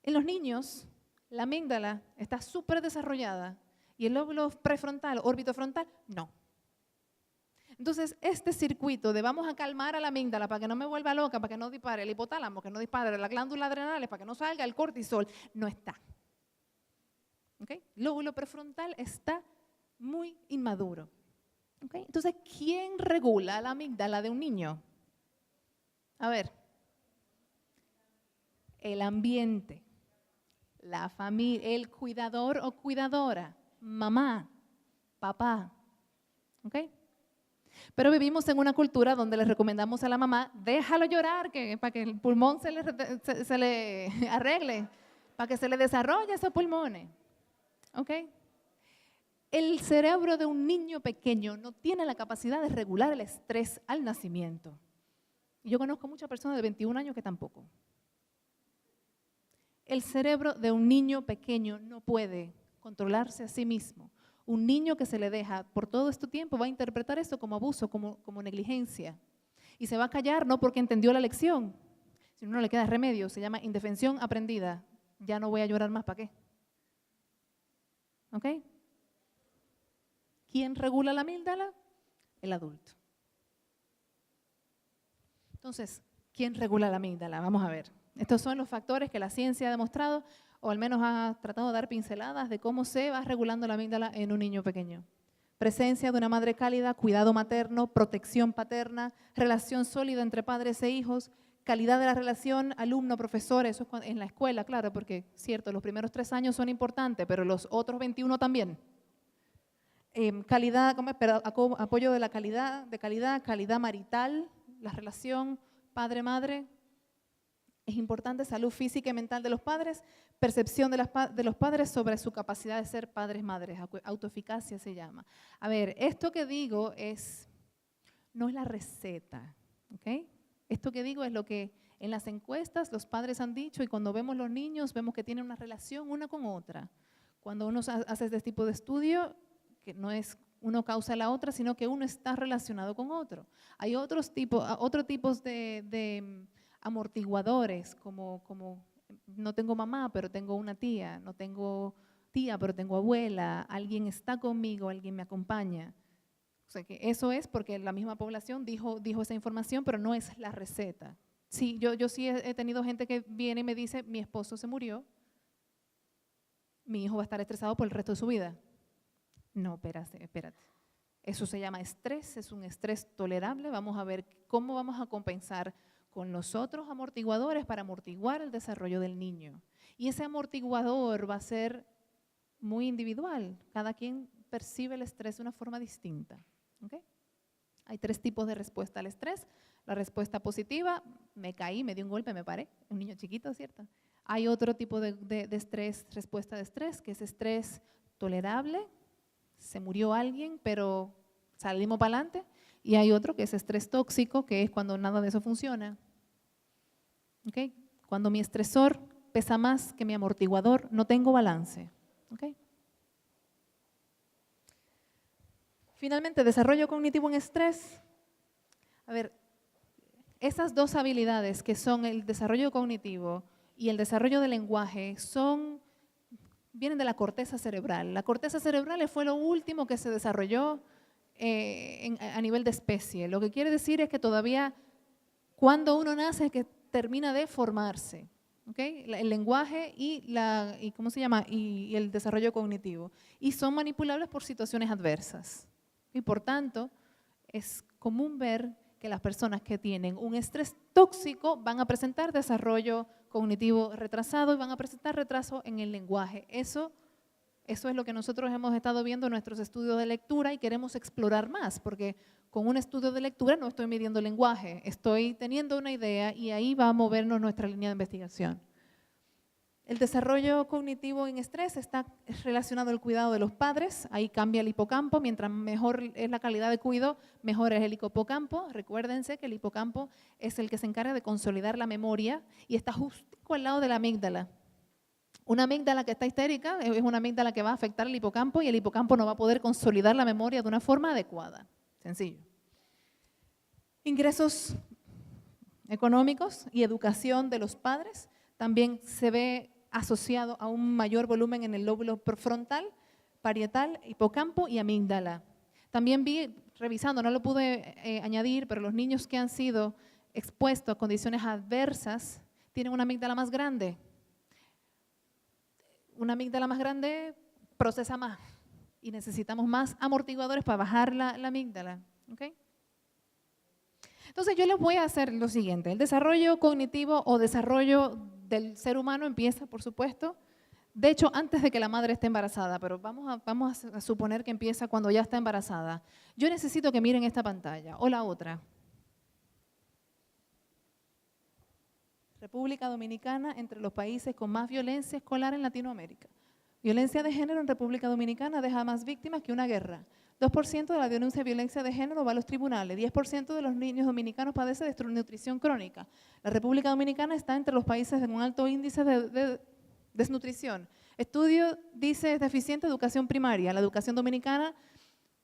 En los niños, la amígdala está súper desarrollada y el lóbulo prefrontal, orbitofrontal, no. Entonces, este circuito de vamos a calmar a la amígdala para que no me vuelva loca, para que no dispare el hipotálamo, que no dispare la glándula adrenal, para que no salga el cortisol, no está. ¿Okay? Lóbulo prefrontal está muy inmaduro. ¿Okay? Entonces, ¿quién regula la amígdala de un niño? A ver, el ambiente, la familia, el cuidador o cuidadora, mamá, papá. ¿Ok? Pero vivimos en una cultura donde le recomendamos a la mamá, déjalo llorar para que el pulmón se le arregle, para que se le desarrolle esos pulmones. ¿Ok? El cerebro de un niño pequeño no tiene la capacidad de regular el estrés al nacimiento. Yo conozco muchas personas de 21 años que tampoco. El cerebro de un niño pequeño no puede controlarse a sí mismo. Un niño que se le deja por todo este tiempo va a interpretar esto como abuso, como negligencia. Y se va a callar no porque entendió la lección, sino no le queda remedio. Se llama indefensión aprendida. Ya no voy a llorar más, ¿para qué? ¿Ok? ¿Quién regula la amígdala? El adulto. Entonces, ¿quién regula la amígdala? Vamos a ver. Estos son los factores que la ciencia ha demostrado, o al menos ha tratado de dar pinceladas de cómo se va regulando la amígdala en un niño pequeño. Presencia de una madre cálida, cuidado materno, protección paterna, relación sólida entre padres e hijos, calidad de la relación alumno-profesor, eso es en la escuela, claro, porque cierto, los primeros 3 años son importantes, pero los otros 21 también. Calidad, apoyo de la calidad marital, la relación padre-madre. Es importante salud física y mental de los padres, percepción de los padres sobre su capacidad de ser padres-madres, autoeficacia se llama. A ver, esto que digo no es la receta, ¿ok? Esto que digo es lo que en las encuestas los padres han dicho y cuando vemos los niños vemos que tienen una relación una con otra. Cuando uno hace este tipo de estudio, que no es uno causa la otra, sino que uno está relacionado con otro. Hay otros tipos de amortiguadores, como no tengo mamá, pero tengo una tía, no tengo tía, pero tengo abuela, alguien está conmigo, alguien me acompaña. O sea que eso es porque la misma población dijo esa información, pero no es la receta. Sí, yo sí he tenido gente que viene y me dice, mi esposo se murió, mi hijo va a estar estresado por el resto de su vida. No, espérate. Eso se llama estrés, es un estrés tolerable. Vamos a ver cómo vamos a compensar con los otros amortiguadores para amortiguar el desarrollo del niño. Y ese amortiguador va a ser muy individual. Cada quien percibe el estrés de una forma distinta. ¿Okay? Hay 3 tipos de respuesta al estrés. La respuesta positiva, me caí, me dio un golpe, me paré. Un niño chiquito, ¿cierto? Hay otro tipo de estrés, respuesta de estrés, que es estrés tolerable. Se murió alguien, pero salimos para adelante. Y hay otro que es estrés tóxico, que es cuando nada de eso funciona. ¿Okay? Cuando mi estresor pesa más que mi amortiguador, no tengo balance. ¿Okay? Finalmente, desarrollo cognitivo en estrés. A ver, esas 2 habilidades que son el desarrollo cognitivo y el desarrollo del lenguaje vienen de la corteza cerebral. La corteza cerebral fue lo último que se desarrolló a nivel de especie. Lo que quiere decir es que todavía cuando uno nace es que termina de formarse. ¿Okay? El lenguaje y el desarrollo cognitivo. Y son manipulables por situaciones adversas. Y por tanto, es común ver que las personas que tienen un estrés tóxico van a presentar desarrollo cognitivo retrasado y van a presentar retraso en el lenguaje. Eso es lo que nosotros hemos estado viendo en nuestros estudios de lectura y queremos explorar más, porque con un estudio de lectura no estoy midiendo el lenguaje, estoy teniendo una idea y ahí va a movernos nuestra línea de investigación. El desarrollo cognitivo en estrés está relacionado al cuidado de los padres, ahí cambia el hipocampo, mientras mejor es la calidad de cuidado, mejor es el hipocampo. Recuérdense que el hipocampo es el que se encarga de consolidar la memoria y está justo al lado de la amígdala. Una amígdala que está histérica es una amígdala que va a afectar al hipocampo y el hipocampo no va a poder consolidar la memoria de una forma adecuada. Sencillo. Ingresos económicos y educación de los padres también se ve asociado a un mayor volumen en el lóbulo frontal, parietal, hipocampo y amígdala. También vi, revisando, no lo pude añadir, pero los niños que han sido expuestos a condiciones adversas tienen una amígdala más grande. Una amígdala más grande procesa más y necesitamos más amortiguadores para bajar la amígdala. ¿Okay? Entonces yo les voy a hacer lo siguiente, el desarrollo cognitivo o desarrollo del ser humano empieza, por supuesto, de hecho antes de que la madre esté embarazada, pero vamos a suponer que empieza cuando ya está embarazada. Yo necesito que miren esta pantalla o la otra. República Dominicana entre los países con más violencia escolar en Latinoamérica. Violencia de género en República Dominicana deja más víctimas que una guerra. 2% de la denuncia de violencia de género va a los tribunales. 10% de los niños dominicanos padecen de desnutrición crónica. La República Dominicana está entre los países con un alto índice de desnutrición. Estudio dice es deficiente educación primaria. La educación dominicana,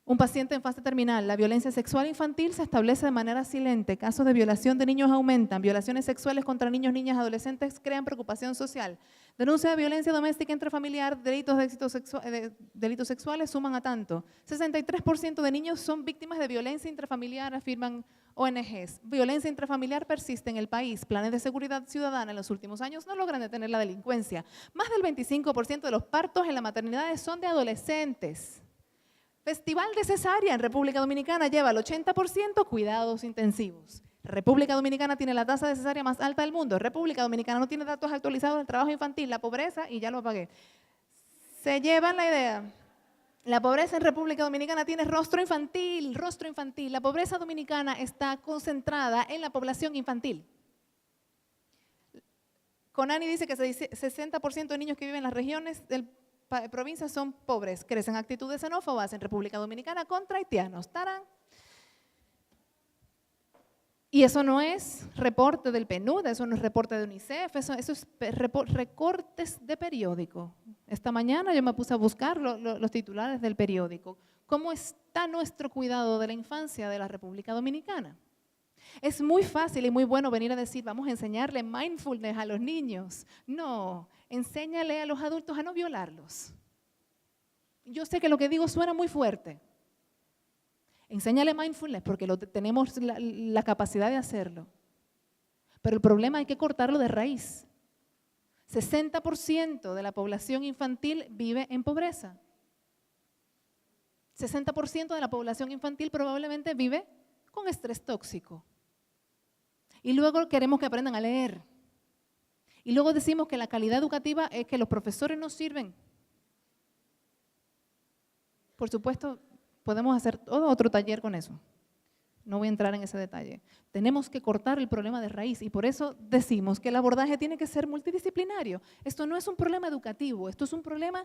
un paciente en fase terminal. La violencia sexual infantil se establece de manera silente. Casos de violación de niños aumentan. Violaciones sexuales contra niños, niñas, adolescentes crean preocupación social. Denuncia de violencia doméstica intrafamiliar, delitos sexuales suman a tanto. 63% de niños son víctimas de violencia intrafamiliar, afirman ONGs. Violencia intrafamiliar persiste en el país. Planes de seguridad ciudadana en los últimos años no logran detener la delincuencia. Más del 25% de los partos en la maternidad son de adolescentes. Festival de cesárea en República Dominicana lleva al 80% cuidados intensivos. República Dominicana tiene la tasa de cesárea más alta del mundo. República Dominicana no tiene datos actualizados del trabajo infantil, la pobreza, y ya lo apagué. Se llevan la idea. La pobreza en República Dominicana tiene rostro infantil, rostro infantil. La pobreza dominicana está concentrada en la población infantil. Conani dice que 60% de niños que viven en las regiones del provincias son pobres, crecen actitudes xenófobas en República Dominicana contra haitianos. ¡Tarán! Y eso no es reporte del PNUD, eso no es reporte de UNICEF, eso es recortes de periódico. Esta mañana yo me puse a buscar los titulares del periódico. ¿Cómo está nuestro cuidado de la infancia de la República Dominicana? Es muy fácil y muy bueno venir a decir, vamos a enseñarle mindfulness a los niños. No, enséñale a los adultos a no violarlos. Yo sé que lo que digo suena muy fuerte. Enséñale mindfulness porque tenemos la capacidad de hacerlo. Pero el problema hay que cortarlo de raíz. 60% de la población infantil vive en pobreza. 60% de la población infantil probablemente vive con estrés tóxico. Y luego queremos que aprendan a leer. Y luego decimos que la calidad educativa es que los profesores no sirven. Por supuesto, podemos hacer todo otro taller con eso. No voy a entrar en ese detalle. Tenemos que cortar el problema de raíz y por eso decimos que el abordaje tiene que ser multidisciplinario. Esto no es un problema educativo, esto es un problema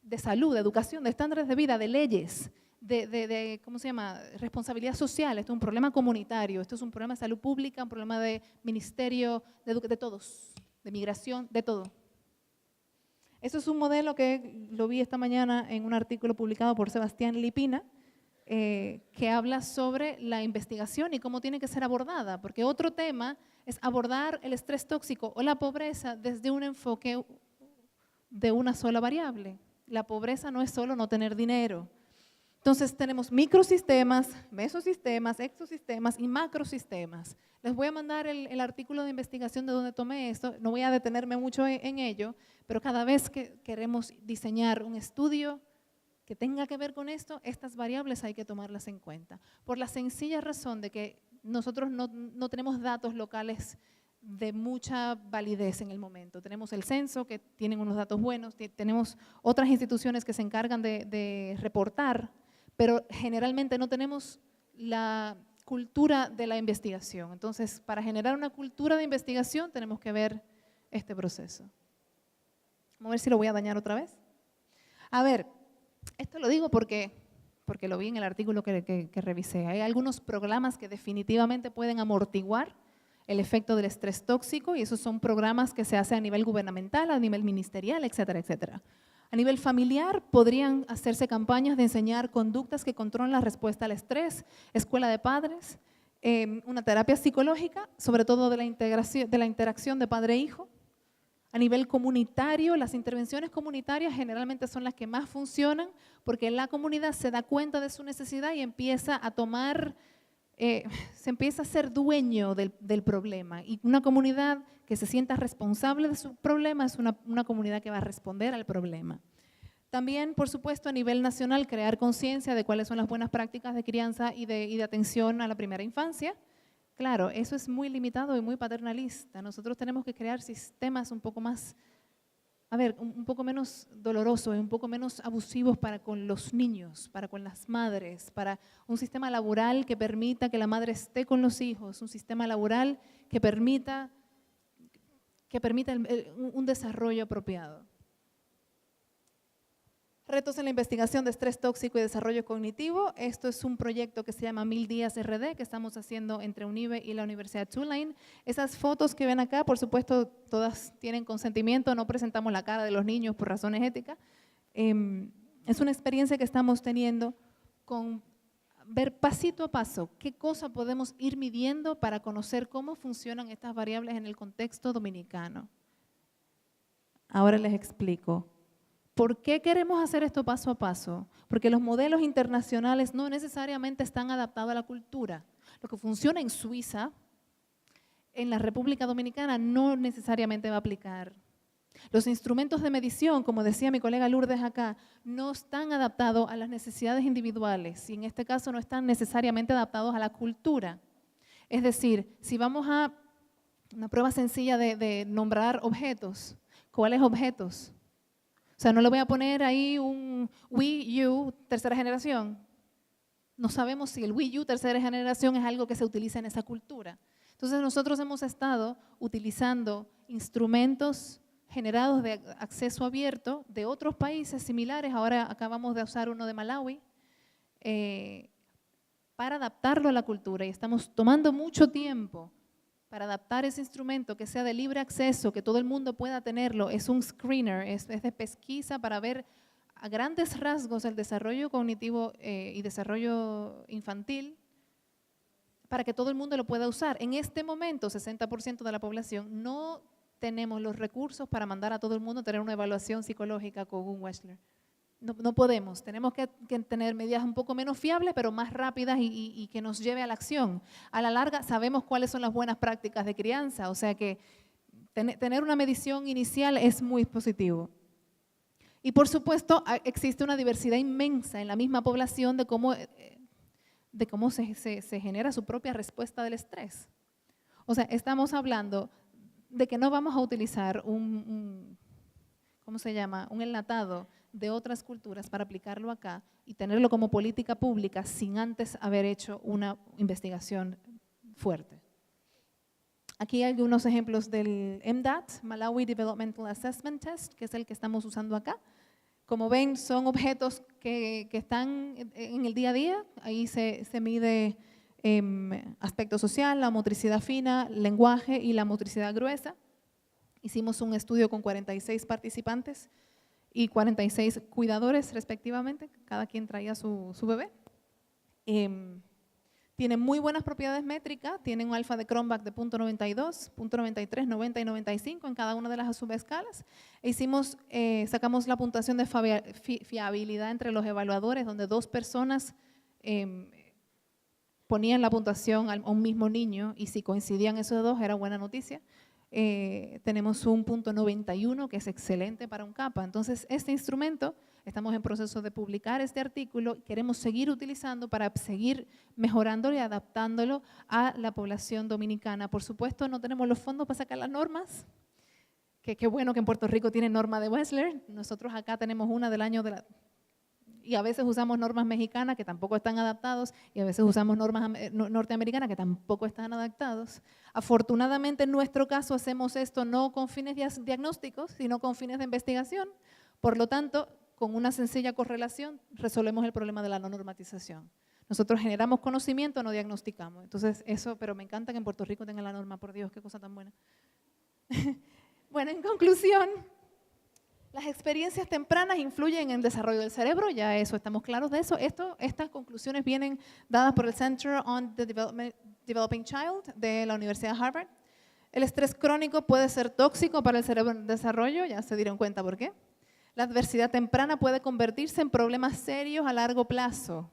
de salud, de educación, de estándares de vida, de leyes, ¿cómo se llama? Responsabilidad social. Esto es un problema comunitario, esto es un problema de salud pública, un problema de ministerio, de todos, de migración, de todo. Eso es un modelo que lo vi esta mañana en un artículo publicado por Sebastián Lipina, que habla sobre la investigación y cómo tiene que ser abordada, porque otro tema es abordar el estrés tóxico o la pobreza desde un enfoque de una sola variable. La pobreza no es solo no tener dinero. Entonces tenemos microsistemas, mesosistemas, exosistemas y macrosistemas. Les voy a mandar el artículo de investigación de donde tomé esto, no voy a detenerme mucho en ello, pero cada vez que queremos diseñar un estudio que tenga que ver con esto, estas variables hay que tomarlas en cuenta. Por la sencilla razón de que nosotros no tenemos datos locales de mucha validez en el momento. Tenemos el censo, que tienen unos datos buenos, tenemos otras instituciones que se encargan de reportar, pero generalmente no tenemos la cultura de la investigación. Entonces, para generar una cultura de investigación tenemos que ver este proceso. Vamos a ver si lo voy a dañar otra vez. A ver, esto lo digo porque lo vi en el artículo que revisé. Hay algunos programas que definitivamente pueden amortiguar el efecto del estrés tóxico y esos son programas que se hacen a nivel gubernamental, a nivel ministerial, etcétera, etcétera. A nivel familiar podrían hacerse campañas de enseñar conductas que controlan la respuesta al estrés, escuela de padres, una terapia psicológica, sobre todo de la interacción de padre e hijo. A nivel comunitario, las intervenciones comunitarias generalmente son las que más funcionan porque la comunidad se da cuenta de su necesidad y empieza a tomar, se empieza a ser dueño del problema. Y una comunidad que se sienta responsable de su problema es una comunidad que va a responder al problema. También, por supuesto, a nivel nacional, crear conciencia de cuáles son las buenas prácticas de crianza y de atención a la primera infancia. Claro, eso es muy limitado y muy paternalista. Nosotros tenemos que crear sistemas un poco más, un poco menos dolorosos, un poco menos abusivos para con los niños, para con las madres, para un sistema laboral que permita que la madre esté con los hijos, un sistema laboral que permita un desarrollo apropiado. Retos en la investigación de estrés tóxico y desarrollo cognitivo. Esto es un proyecto que se llama 1000 días RD que estamos haciendo entre UNIBE y la Universidad Tulane. Esas fotos que ven acá, por supuesto, todas tienen consentimiento, no presentamos la cara de los niños por razones éticas. Es una experiencia que estamos teniendo con ver pasito a paso qué cosa podemos ir midiendo para conocer cómo funcionan estas variables en el contexto dominicano. Ahora les explico. ¿Por qué queremos hacer esto paso a paso? Porque los modelos internacionales no necesariamente están adaptados a la cultura. Lo que funciona en Suiza, en la República Dominicana, no necesariamente va a aplicar. Los instrumentos de medición, como decía mi colega Lourdes acá, no están adaptados a las necesidades individuales y en este caso no están necesariamente adaptados a la cultura. Es decir, si vamos a una prueba sencilla de nombrar objetos, ¿cuáles objetos? O sea, no le voy a poner ahí un Wii U tercera generación. No sabemos si el Wii U tercera generación es algo que se utiliza en esa cultura. Entonces nosotros hemos estado utilizando instrumentos generados de acceso abierto de otros países similares. Ahora acabamos de usar uno de Malawi para adaptarlo a la cultura y estamos tomando mucho tiempo para adaptar ese instrumento que sea de libre acceso, que todo el mundo pueda tenerlo. Es un screener, es de pesquisa para ver a grandes rasgos el desarrollo cognitivo y desarrollo infantil para que todo el mundo lo pueda usar. En este momento, 60% de la población no tenemos los recursos para mandar a todo el mundo a tener una evaluación psicológica con un Wechsler. No podemos, tenemos que tener medidas un poco menos fiables, pero más rápidas y que nos lleve a la acción. A la larga sabemos cuáles son las buenas prácticas de crianza, o sea que tener una medición inicial es muy positivo. Y por supuesto existe una diversidad inmensa en la misma población de cómo se genera su propia respuesta del estrés. O sea, estamos hablando de que no vamos a utilizar ¿cómo se llama? Un enlatado de otras culturas para aplicarlo acá y tenerlo como política pública sin antes haber hecho una investigación fuerte. Aquí hay algunos ejemplos del MDAT, Malawi Developmental Assessment Test, que es el que estamos usando acá. Como ven, son objetos que están en el día a día. Ahí se mide aspecto social, la motricidad fina, lenguaje y la motricidad gruesa. Hicimos un estudio con 46 participantes y 46 cuidadores respectivamente, cada quien traía su bebé. Tienen muy buenas propiedades métricas, tienen un alfa de Cronbach de 0.92, 0.93, 90 y 95 en cada una de las subescalas. Sacamos la puntuación de fiabilidad entre los evaluadores, donde 2 personas ponían la puntuación a un mismo niño y si coincidían esos 2 era buena noticia. Tenemos un 0.91 que es excelente para un CAPA. Entonces, este instrumento, estamos en proceso de publicar este artículo, queremos seguir utilizando para seguir mejorándolo y adaptándolo a la población dominicana. Por supuesto, no tenemos los fondos para sacar las normas, que qué bueno que en Puerto Rico tienen norma de Wechsler. Nosotros acá tenemos una del año y a veces usamos normas mexicanas que tampoco están adaptados y a veces usamos normas norteamericanas que tampoco están adaptados. Afortunadamente en nuestro caso hacemos esto no con fines diagnósticos, sino con fines de investigación. Por lo tanto, con una sencilla correlación resolvemos el problema de la no normatización. Nosotros generamos conocimiento, no diagnosticamos. Entonces eso, pero me encanta que en Puerto Rico tengan la norma, por Dios, qué cosa tan buena. Bueno, en conclusión, las experiencias tempranas influyen en el desarrollo del cerebro, ya eso estamos claros de eso. Estas conclusiones vienen dadas por el Center on the Developing Child de la Universidad de Harvard. El estrés crónico puede ser tóxico para el cerebro en desarrollo, ya se dieron cuenta por qué. La adversidad temprana puede convertirse en problemas serios a largo plazo.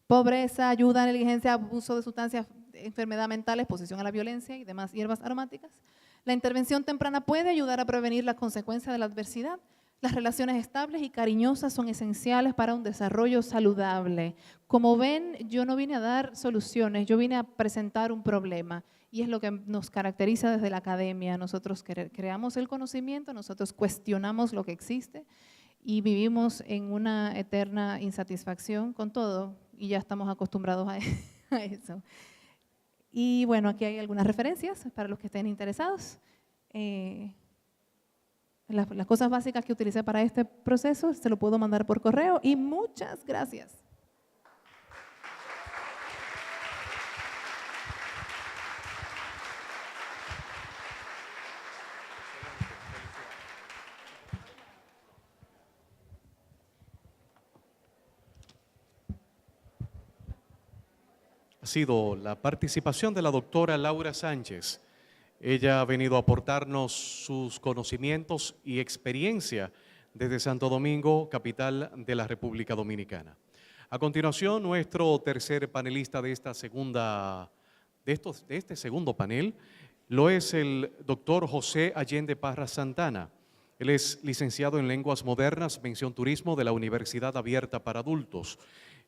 Pobreza, ayuda, negligencia, abuso de sustancias, enfermedad mental, exposición a la violencia y demás hierbas aromáticas. La intervención temprana puede ayudar a prevenir las consecuencias de la adversidad. Las relaciones estables y cariñosas son esenciales para un desarrollo saludable. Como ven, yo no vine a dar soluciones, yo vine a presentar un problema. Y es lo que nos caracteriza desde la academia. Nosotros creamos el conocimiento, nosotros cuestionamos lo que existe y vivimos en una eterna insatisfacción con todo y ya estamos acostumbrados a eso. Y bueno, aquí hay algunas referencias para los que estén interesados. Las cosas básicas que utilicé para este proceso se lo puedo mandar por correo y muchas gracias. Ha sido la participación de la doctora Laura Sánchez. Ella ha venido a aportarnos sus conocimientos y experiencia desde Santo Domingo, capital de la República Dominicana. A continuación, nuestro tercer panelista de este segundo panel lo es el doctor José Allende Parra Santana. Él es licenciado en Lenguas Modernas, mención Turismo de la Universidad Abierta para Adultos.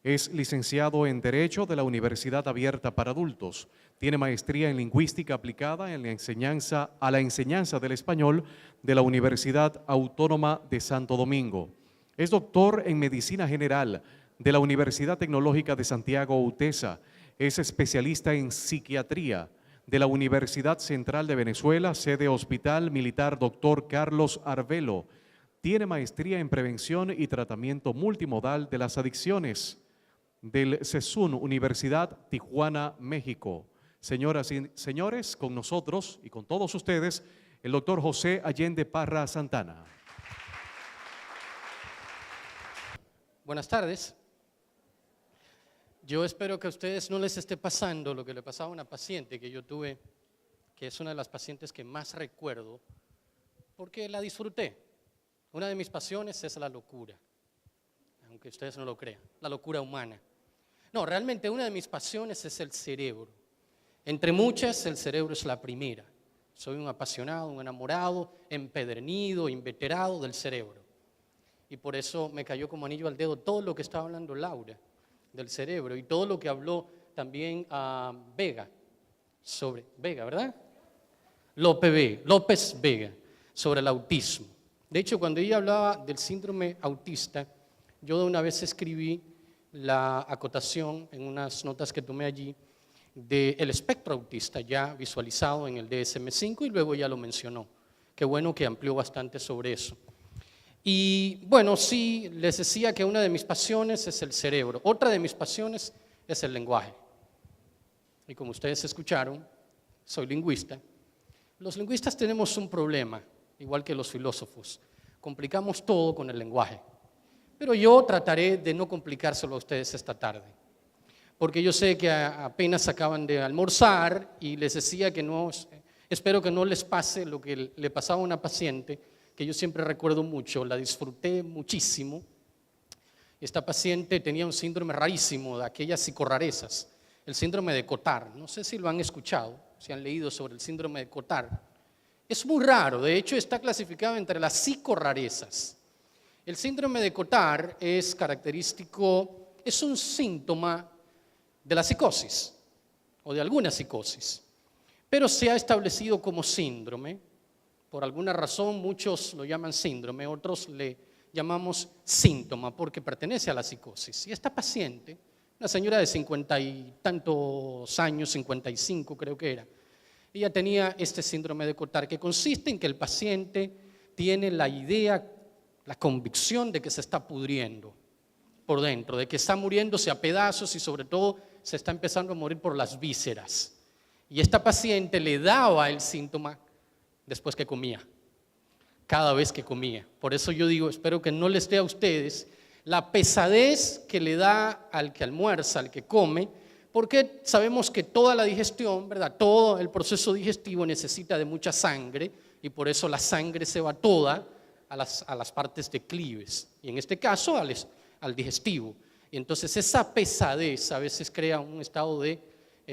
Es licenciado en Derecho de la Universidad Abierta para Adultos. Tiene maestría en Lingüística Aplicada en la enseñanza del español de la Universidad Autónoma de Santo Domingo. Es doctor en Medicina General de la Universidad Tecnológica de Santiago UTESA. Es especialista en Psiquiatría de la Universidad Central de Venezuela, sede Hospital Militar Dr. Carlos Arvelo. Tiene maestría en Prevención y Tratamiento Multimodal de las Adicciones del CESUN, Universidad Tijuana, México. Señoras y señores, con nosotros y con todos ustedes, el doctor José Allende Parra Santana. Buenas tardes. Yo espero que a ustedes no les esté pasando lo que le pasaba a una paciente que yo tuve, que es una de las pacientes que más recuerdo, porque la disfruté. Una de mis pasiones es la locura, aunque ustedes no lo crean, la locura humana. No, realmente una de mis pasiones es el cerebro. Entre muchas, el cerebro es la primera. Soy un apasionado, un enamorado, empedernido, inveterado del cerebro. Y por eso me cayó como anillo al dedo todo lo que estaba hablando Laura del cerebro y todo lo que habló también a Vega, sobre Vega, ¿verdad? López Vega, sobre el autismo. De hecho, cuando ella hablaba del síndrome autista, yo de una vez escribí la acotación en unas notas que tomé allí del espectro autista ya visualizado en el DSM-5 y luego ya lo mencionó. Qué bueno que amplió bastante sobre eso. Y bueno, sí, les decía que una de mis pasiones es el cerebro, otra de mis pasiones es el lenguaje. Y como ustedes escucharon, soy lingüista. Los lingüistas tenemos un problema, igual que los filósofos, complicamos todo con el lenguaje. Pero yo trataré de no complicárselo a ustedes esta tarde, porque yo sé que apenas acaban de almorzar y les decía que no, espero que no les pase lo que le pasaba a una paciente, que yo siempre recuerdo mucho, la disfruté muchísimo. Esta paciente tenía un síndrome rarísimo, de aquellas psicorrarezas, el síndrome de Cotard. No sé si lo han escuchado, si han leído sobre el síndrome de Cotard. Es muy raro, de hecho está clasificado entre las psicorrarezas. El síndrome de Cotard es característico, es un síntoma de la psicosis o de alguna psicosis, pero se ha establecido como síndrome. Por alguna razón muchos lo llaman síndrome, otros le llamamos síntoma, porque pertenece a la psicosis. Y esta paciente, una señora de 50 y tantos años, 55 creo que era, ella tenía este síndrome de Cotard, que consiste en que el paciente tiene la idea, la convicción de que se está pudriendo por dentro, de que está muriéndose a pedazos y sobre todo se está empezando a morir por las vísceras. Y esta paciente le daba el síntoma después que comía, cada vez que comía. Por eso yo digo, espero que no les dé a ustedes la pesadez que le da al que almuerza, al que come, porque sabemos que toda la digestión, ¿verdad? Todo el proceso digestivo necesita de mucha sangre y por eso la sangre se va toda a las partes declives y en este caso al digestivo. Y entonces esa pesadez a veces crea un estado de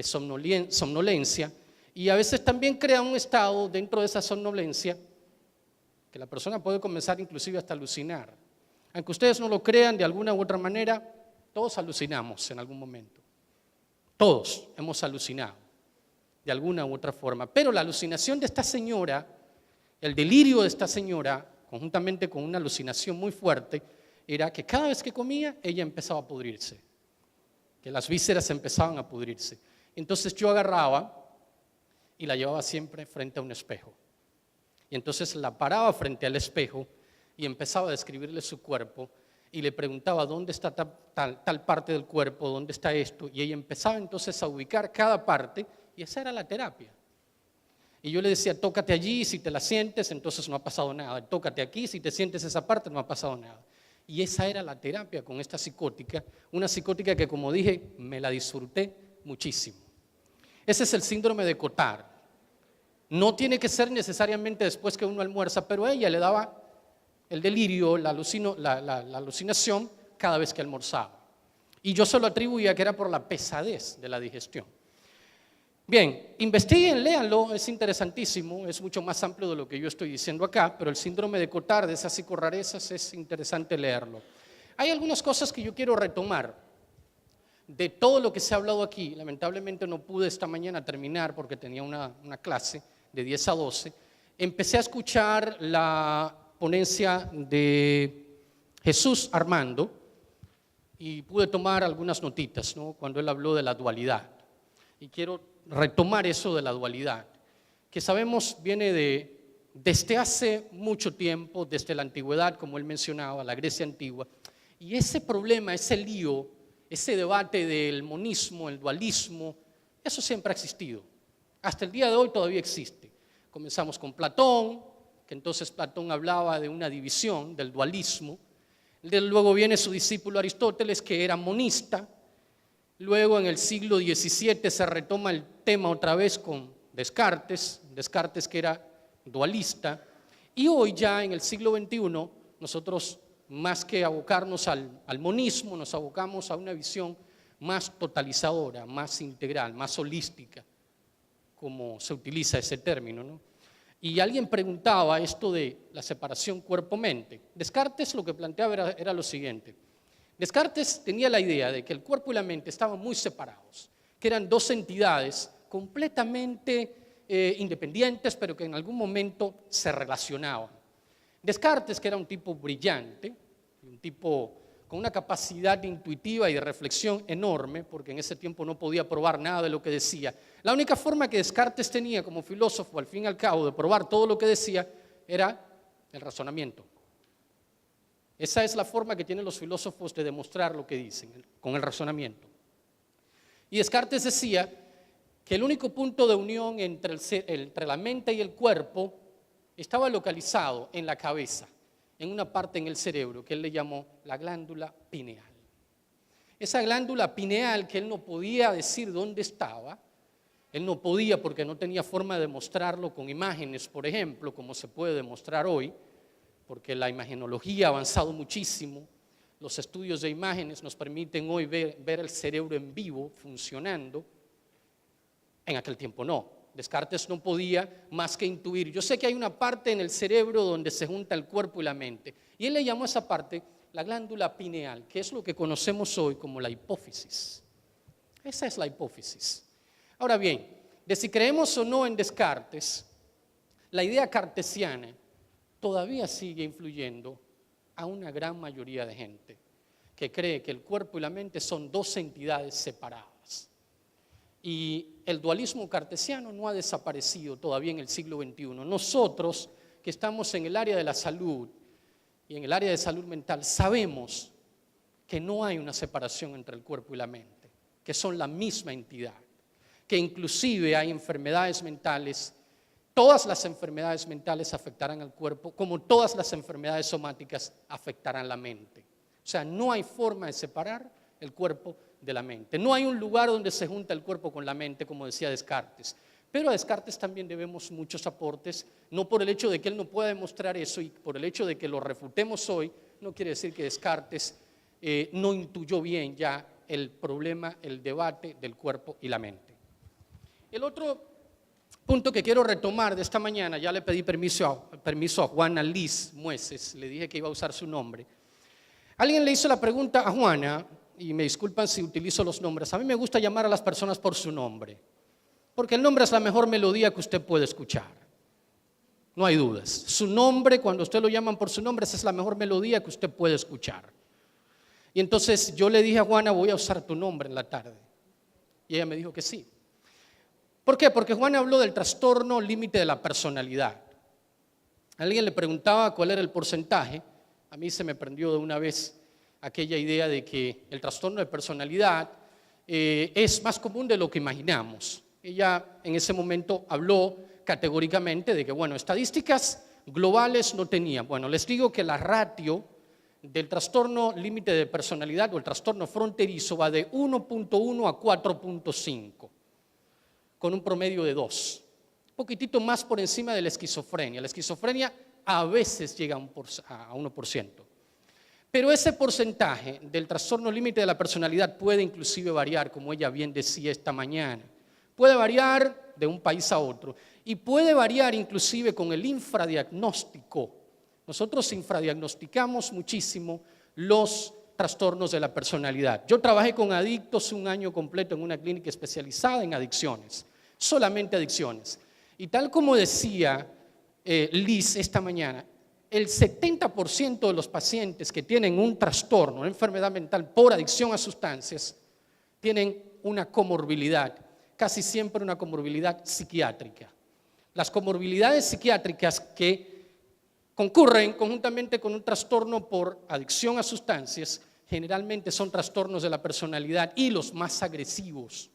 somnolencia y a veces también crea un estado dentro de esa somnolencia que la persona puede comenzar inclusive hasta alucinar. Aunque ustedes no lo crean, de alguna u otra manera, todos alucinamos en algún momento. Todos hemos alucinado de alguna u otra forma. Pero la alucinación de esta señora, el delirio de esta señora, conjuntamente con una alucinación muy fuerte, era que cada vez que comía, ella empezaba a pudrirse, que las vísceras empezaban a pudrirse. Entonces yo agarraba y la llevaba siempre frente a un espejo. Y entonces la paraba frente al espejo y empezaba a describirle su cuerpo y le preguntaba dónde está tal parte del cuerpo, dónde está esto, y ella empezaba entonces a ubicar cada parte y esa era la terapia. Y yo le decía, tócate allí, si te la sientes, entonces no ha pasado nada. Tócate aquí, si te sientes esa parte, no ha pasado nada. Y esa era la terapia con esta psicótica, una psicótica que, como dije, me la disfruté muchísimo. Ese es el síndrome de Cotard. No tiene que ser necesariamente después que uno almuerza, pero a ella le daba el delirio, la alucinación cada vez que almorzaba. Y yo se lo atribuía que era por la pesadez de la digestión. Bien, investiguen, léanlo, es interesantísimo, es mucho más amplio de lo que yo estoy diciendo acá, pero el síndrome de Cotard, de esas psicorrarezas, es interesante leerlo. Hay algunas cosas que yo quiero retomar de todo lo que se ha hablado aquí. Lamentablemente no pude esta mañana terminar porque tenía una clase de 10 a 12. Empecé a escuchar la ponencia de Jesús Armando y pude tomar algunas notitas, ¿no? Cuando él habló de la dualidad. Y quiero retomar eso de la dualidad, que sabemos viene desde hace mucho tiempo, desde la antigüedad, como él mencionaba, la Grecia antigua. Y ese problema, ese lío, ese debate del monismo, el dualismo, eso siempre ha existido. Hasta el día de hoy todavía existe. Comenzamos con Platón, que entonces Platón hablaba de una división, del dualismo. Luego viene su discípulo Aristóteles, que era monista. Luego en el siglo XVII se retoma el tema otra vez con Descartes que era dualista. Y hoy ya en el siglo XXI nosotros más que abocarnos al monismo, nos abocamos a una visión más totalizadora, más integral, más holística, como se utiliza ese término, ¿no? Y alguien preguntaba esto de la separación cuerpo-mente. Descartes lo que planteaba era lo siguiente. Descartes tenía la idea de que el cuerpo y la mente estaban muy separados, que eran dos entidades completamente independientes, pero que en algún momento se relacionaban. Descartes, que era un tipo brillante, un tipo con una capacidad intuitiva y de reflexión enorme, porque en ese tiempo no podía probar nada de lo que decía. La única forma que Descartes tenía como filósofo, al fin y al cabo, de probar todo lo que decía, era el razonamiento. Esa es la forma que tienen los filósofos de demostrar lo que dicen, con el razonamiento. Y Descartes decía que el único punto de unión entre la mente y el cuerpo estaba localizado en la cabeza, en una parte en el cerebro que él le llamó la glándula pineal. Esa glándula pineal que él no podía decir dónde estaba, él no podía porque no tenía forma de demostrarlo con imágenes, por ejemplo, como se puede demostrar hoy, porque la imagenología ha avanzado muchísimo. Los estudios de imágenes nos permiten hoy ver el cerebro en vivo funcionando. En aquel tiempo no. Descartes no podía más que intuir. Yo sé que hay una parte en el cerebro donde se junta el cuerpo y la mente. Y él le llamó a esa parte la glándula pineal, que es lo que conocemos hoy como la hipófisis. Esa es la hipófisis. Ahora bien, de si creemos o no en Descartes, la idea cartesiana todavía sigue influyendo a una gran mayoría de gente que cree que el cuerpo y la mente son dos entidades separadas. Y el dualismo cartesiano no ha desaparecido todavía en el siglo XXI. Nosotros que estamos en el área de la salud y en el área de salud mental sabemos que no hay una separación entre el cuerpo y la mente, que son la misma entidad, que inclusive hay enfermedades mentales. Todas las enfermedades mentales afectarán al cuerpo, como todas las enfermedades somáticas afectarán la mente. O sea, no hay forma de separar el cuerpo de la mente. No hay un lugar donde se junta el cuerpo con la mente, como decía Descartes. Pero a Descartes también debemos muchos aportes, no por el hecho de que él no pueda demostrar eso y por el hecho de que lo refutemos hoy, no quiere decir que Descartes no intuyó bien ya el problema, el debate del cuerpo y la mente. El otro punto que quiero retomar de esta mañana, ya le pedí permiso a Juana Liz Mueces, le dije que iba a usar su nombre. Alguien le hizo la pregunta a Juana, y me disculpan si utilizo los nombres, a mí me gusta llamar a las personas por su nombre, porque el nombre es la mejor melodía que usted puede escuchar, no hay dudas. Su nombre, cuando usted lo llaman por su nombre, esa es la mejor melodía que usted puede escuchar. Y entonces yo le dije a Juana, voy a usar tu nombre en la tarde, y ella me dijo que sí. ¿Por qué? Porque Juana habló del trastorno límite de la personalidad. Alguien le preguntaba cuál era el porcentaje. A mí se me prendió de una vez aquella idea de que el trastorno de personalidad es más común de lo que imaginamos. Ella en ese momento habló categóricamente de que, bueno, estadísticas globales no tenía. Bueno, les digo que la ratio del trastorno límite de personalidad o el trastorno fronterizo va de 1.1 a 4.5. con un promedio de 2, un poquitito más por encima de la esquizofrenia. La esquizofrenia a veces llega a 1%. Pero ese porcentaje del trastorno límite de la personalidad puede inclusive variar, como ella bien decía esta mañana. Puede variar de un país a otro y puede variar inclusive con el infradiagnóstico. Nosotros infradiagnosticamos muchísimo los trastornos de la personalidad. Yo trabajé con adictos un año completo en una clínica especializada en adicciones, solamente adicciones. Y tal como decía Liz esta mañana, el 70% de los pacientes que tienen un trastorno, una enfermedad mental por adicción a sustancias, tienen una comorbilidad, casi siempre una comorbilidad psiquiátrica. Las comorbilidades psiquiátricas que concurren conjuntamente con un trastorno por adicción a sustancias generalmente son trastornos de la personalidad y los más agresivos,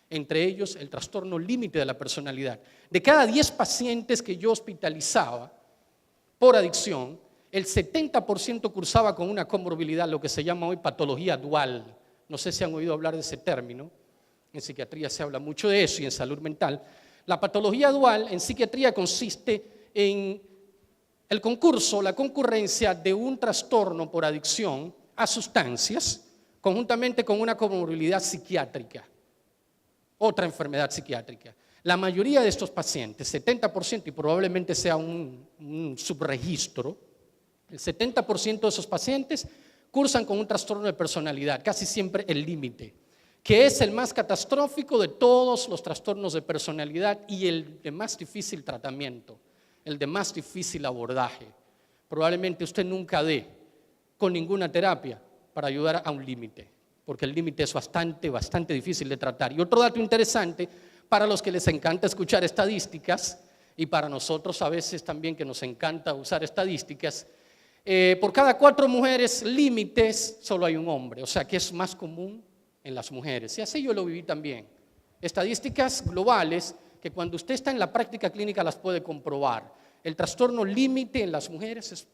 entre ellos el trastorno límite de la personalidad. De cada 10 pacientes que yo hospitalizaba por adicción, el 70% cursaba con una comorbilidad, lo que se llama hoy patología dual. No sé si han oído hablar de ese término, en psiquiatría se habla mucho de eso y en salud mental. La patología dual en psiquiatría consiste en el concurso, la concurrencia de un trastorno por adicción a sustancias, conjuntamente con una comorbilidad psiquiátrica, otra enfermedad psiquiátrica. La mayoría de estos pacientes, 70%, y probablemente sea un subregistro, el 70% de esos pacientes cursan con un trastorno de personalidad, casi siempre el límite, que es el más catastrófico de todos los trastornos de personalidad y el de más difícil tratamiento, el de más difícil abordaje. Probablemente usted nunca dé con ninguna terapia para ayudar a un límite, porque el límite es bastante difícil de tratar. Y otro dato interesante, para los que les encanta escuchar estadísticas, y para nosotros a veces también que nos encanta usar estadísticas, por cada 4 mujeres límites solo hay un hombre, o sea que es más común en las mujeres. Y así yo lo viví también. Estadísticas globales que cuando usted está en la práctica clínica las puede comprobar. El trastorno límite en las mujeres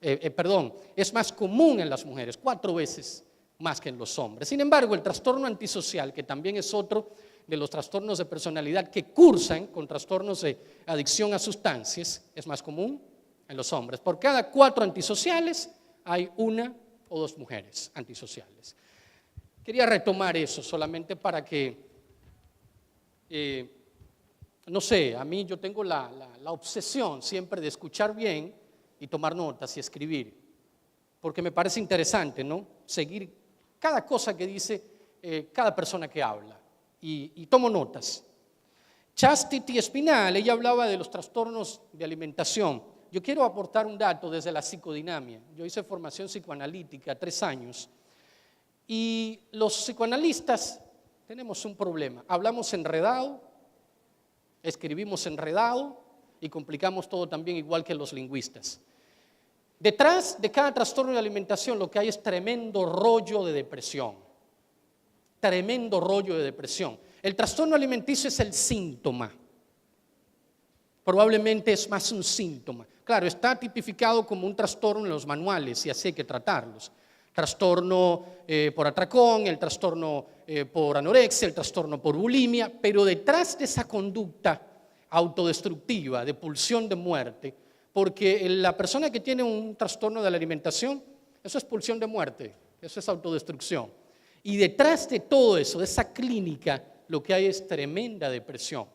es más común en las mujeres, 4 veces más que en los hombres. Sin embargo, el trastorno antisocial, que también es otro de los trastornos de personalidad que cursan con trastornos de adicción a sustancias, es más común en los hombres. Por cada 4 antisociales hay 1 o 2 mujeres antisociales. Quería retomar eso solamente para que, no sé, a mí yo tengo la obsesión siempre de escuchar bien y tomar notas y escribir, porque me parece interesante, ¿no? Seguir cada cosa que dice cada persona que habla y tomo notas. Chastity Espinal, ella hablaba de los trastornos de alimentación yo quiero aportar un dato desde la psicodinamia. Yo hice formación psicoanalítica 3 años y los psicoanalistas tenemos un problema. Hablamos enredado, escribimos enredado y complicamos todo también igual que los lingüistas. Detrás de cada trastorno de alimentación lo que hay es tremendo rollo de depresión. Tremendo rollo de depresión. El trastorno alimenticio es el síntoma. Probablemente es más un síntoma. Claro, está tipificado como un trastorno en los manuales y así hay que tratarlos. Trastorno por atracón, el trastorno por anorexia, el trastorno por bulimia, pero detrás de esa conducta autodestructiva, de pulsión de muerte, porque la persona que tiene un trastorno de la alimentación, eso es pulsión de muerte, eso es autodestrucción. Y detrás de todo eso, de esa clínica, lo que hay es tremenda depresión.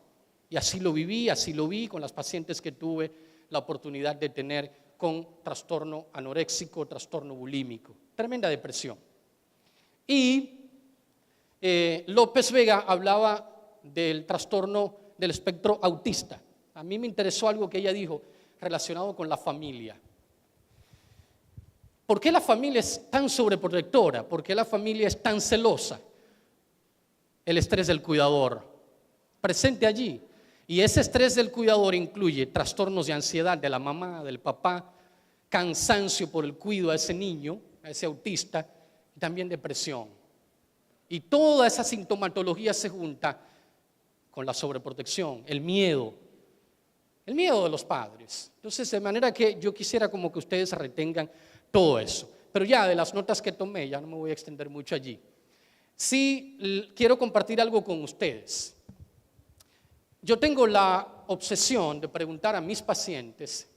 Y así lo viví, así lo vi con las pacientes que tuve la oportunidad de tener con trastorno anoréxico, trastorno bulímico. Tremenda depresión. Y López Vega hablaba del trastorno del espectro autista. A mí me interesó algo que ella dijo relacionado con la familia. ¿Por qué la familia es tan sobreprotectora? ¿Por qué la familia es tan celosa? El estrés del cuidador, presente allí. Y ese estrés del cuidador incluye trastornos de ansiedad de la mamá, del papá, cansancio por el cuidado a ese niño, a ese autista, y también depresión. Y toda esa sintomatología se junta con la sobreprotección, el miedo de los padres. Entonces, de manera que yo quisiera como que ustedes retengan todo eso. Pero ya de las notas que tomé, ya no me voy a extender mucho allí. Sí, quiero compartir algo con ustedes. Yo tengo la obsesión de preguntar a mis pacientes,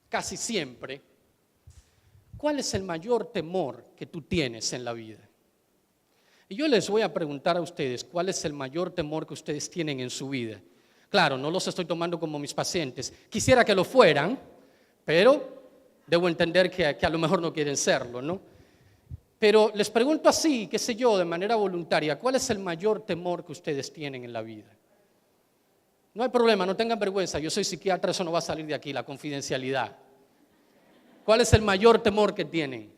casi siempre, ¿cuál es el mayor temor que tú tienes en la vida? Y yo les voy a preguntar a ustedes, ¿cuál es el mayor temor que ustedes tienen en su vida? Claro, no los estoy tomando como mis pacientes. Quisiera que lo fueran, pero debo entender que a lo mejor no quieren serlo, ¿no? Pero les pregunto así, qué sé yo, de manera voluntaria, ¿cuál es el mayor temor que ustedes tienen en la vida? No hay problema, no tengan vergüenza, yo soy psiquiatra, eso no va a salir de aquí, la confidencialidad. ¿Cuál es el mayor temor que tienen?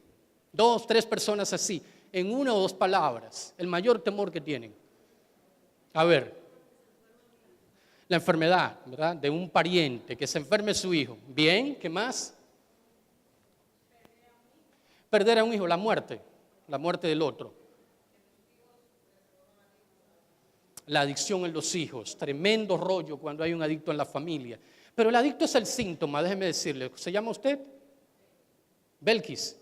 2, 3 personas así, en 1 o 2 palabras, el mayor temor que tienen. A ver, la enfermedad, ¿verdad? De un pariente, que se enferme su hijo. Bien, ¿qué más? Perder a un hijo, la muerte del otro. La adicción en los hijos, tremendo rollo cuando hay un adicto en la familia. Pero el adicto es el síntoma, déjeme decirle. ¿Se llama usted? Belkis,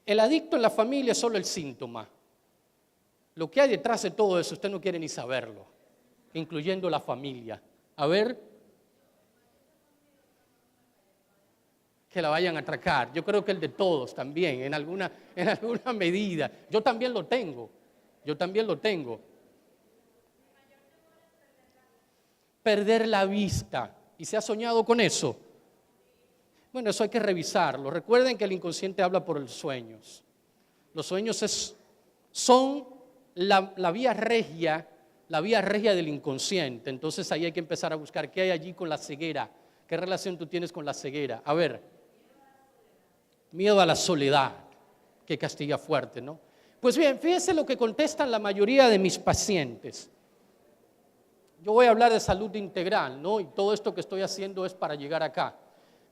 el adicto en la familia es solo el síntoma. Lo que hay detrás de todo eso, usted no quiere ni saberlo, incluyendo la familia. A ver, que la vayan a atracar. Yo creo que el de todos también, en alguna medida. Yo también lo tengo. Perder la vista. ¿Y se ha soñado con eso? Bueno, eso hay que revisarlo. Recuerden que el inconsciente habla por los sueños. Los sueños son la vía regia del inconsciente. Entonces ahí hay que empezar a buscar qué hay allí con la ceguera. ¿Qué relación tú tienes con la ceguera? A ver, miedo a la soledad, que castiga fuerte, ¿no? Pues bien, fíjense lo que contestan la mayoría de mis pacientes. Yo voy a hablar de salud integral, ¿no? Y todo esto que estoy haciendo es para llegar acá.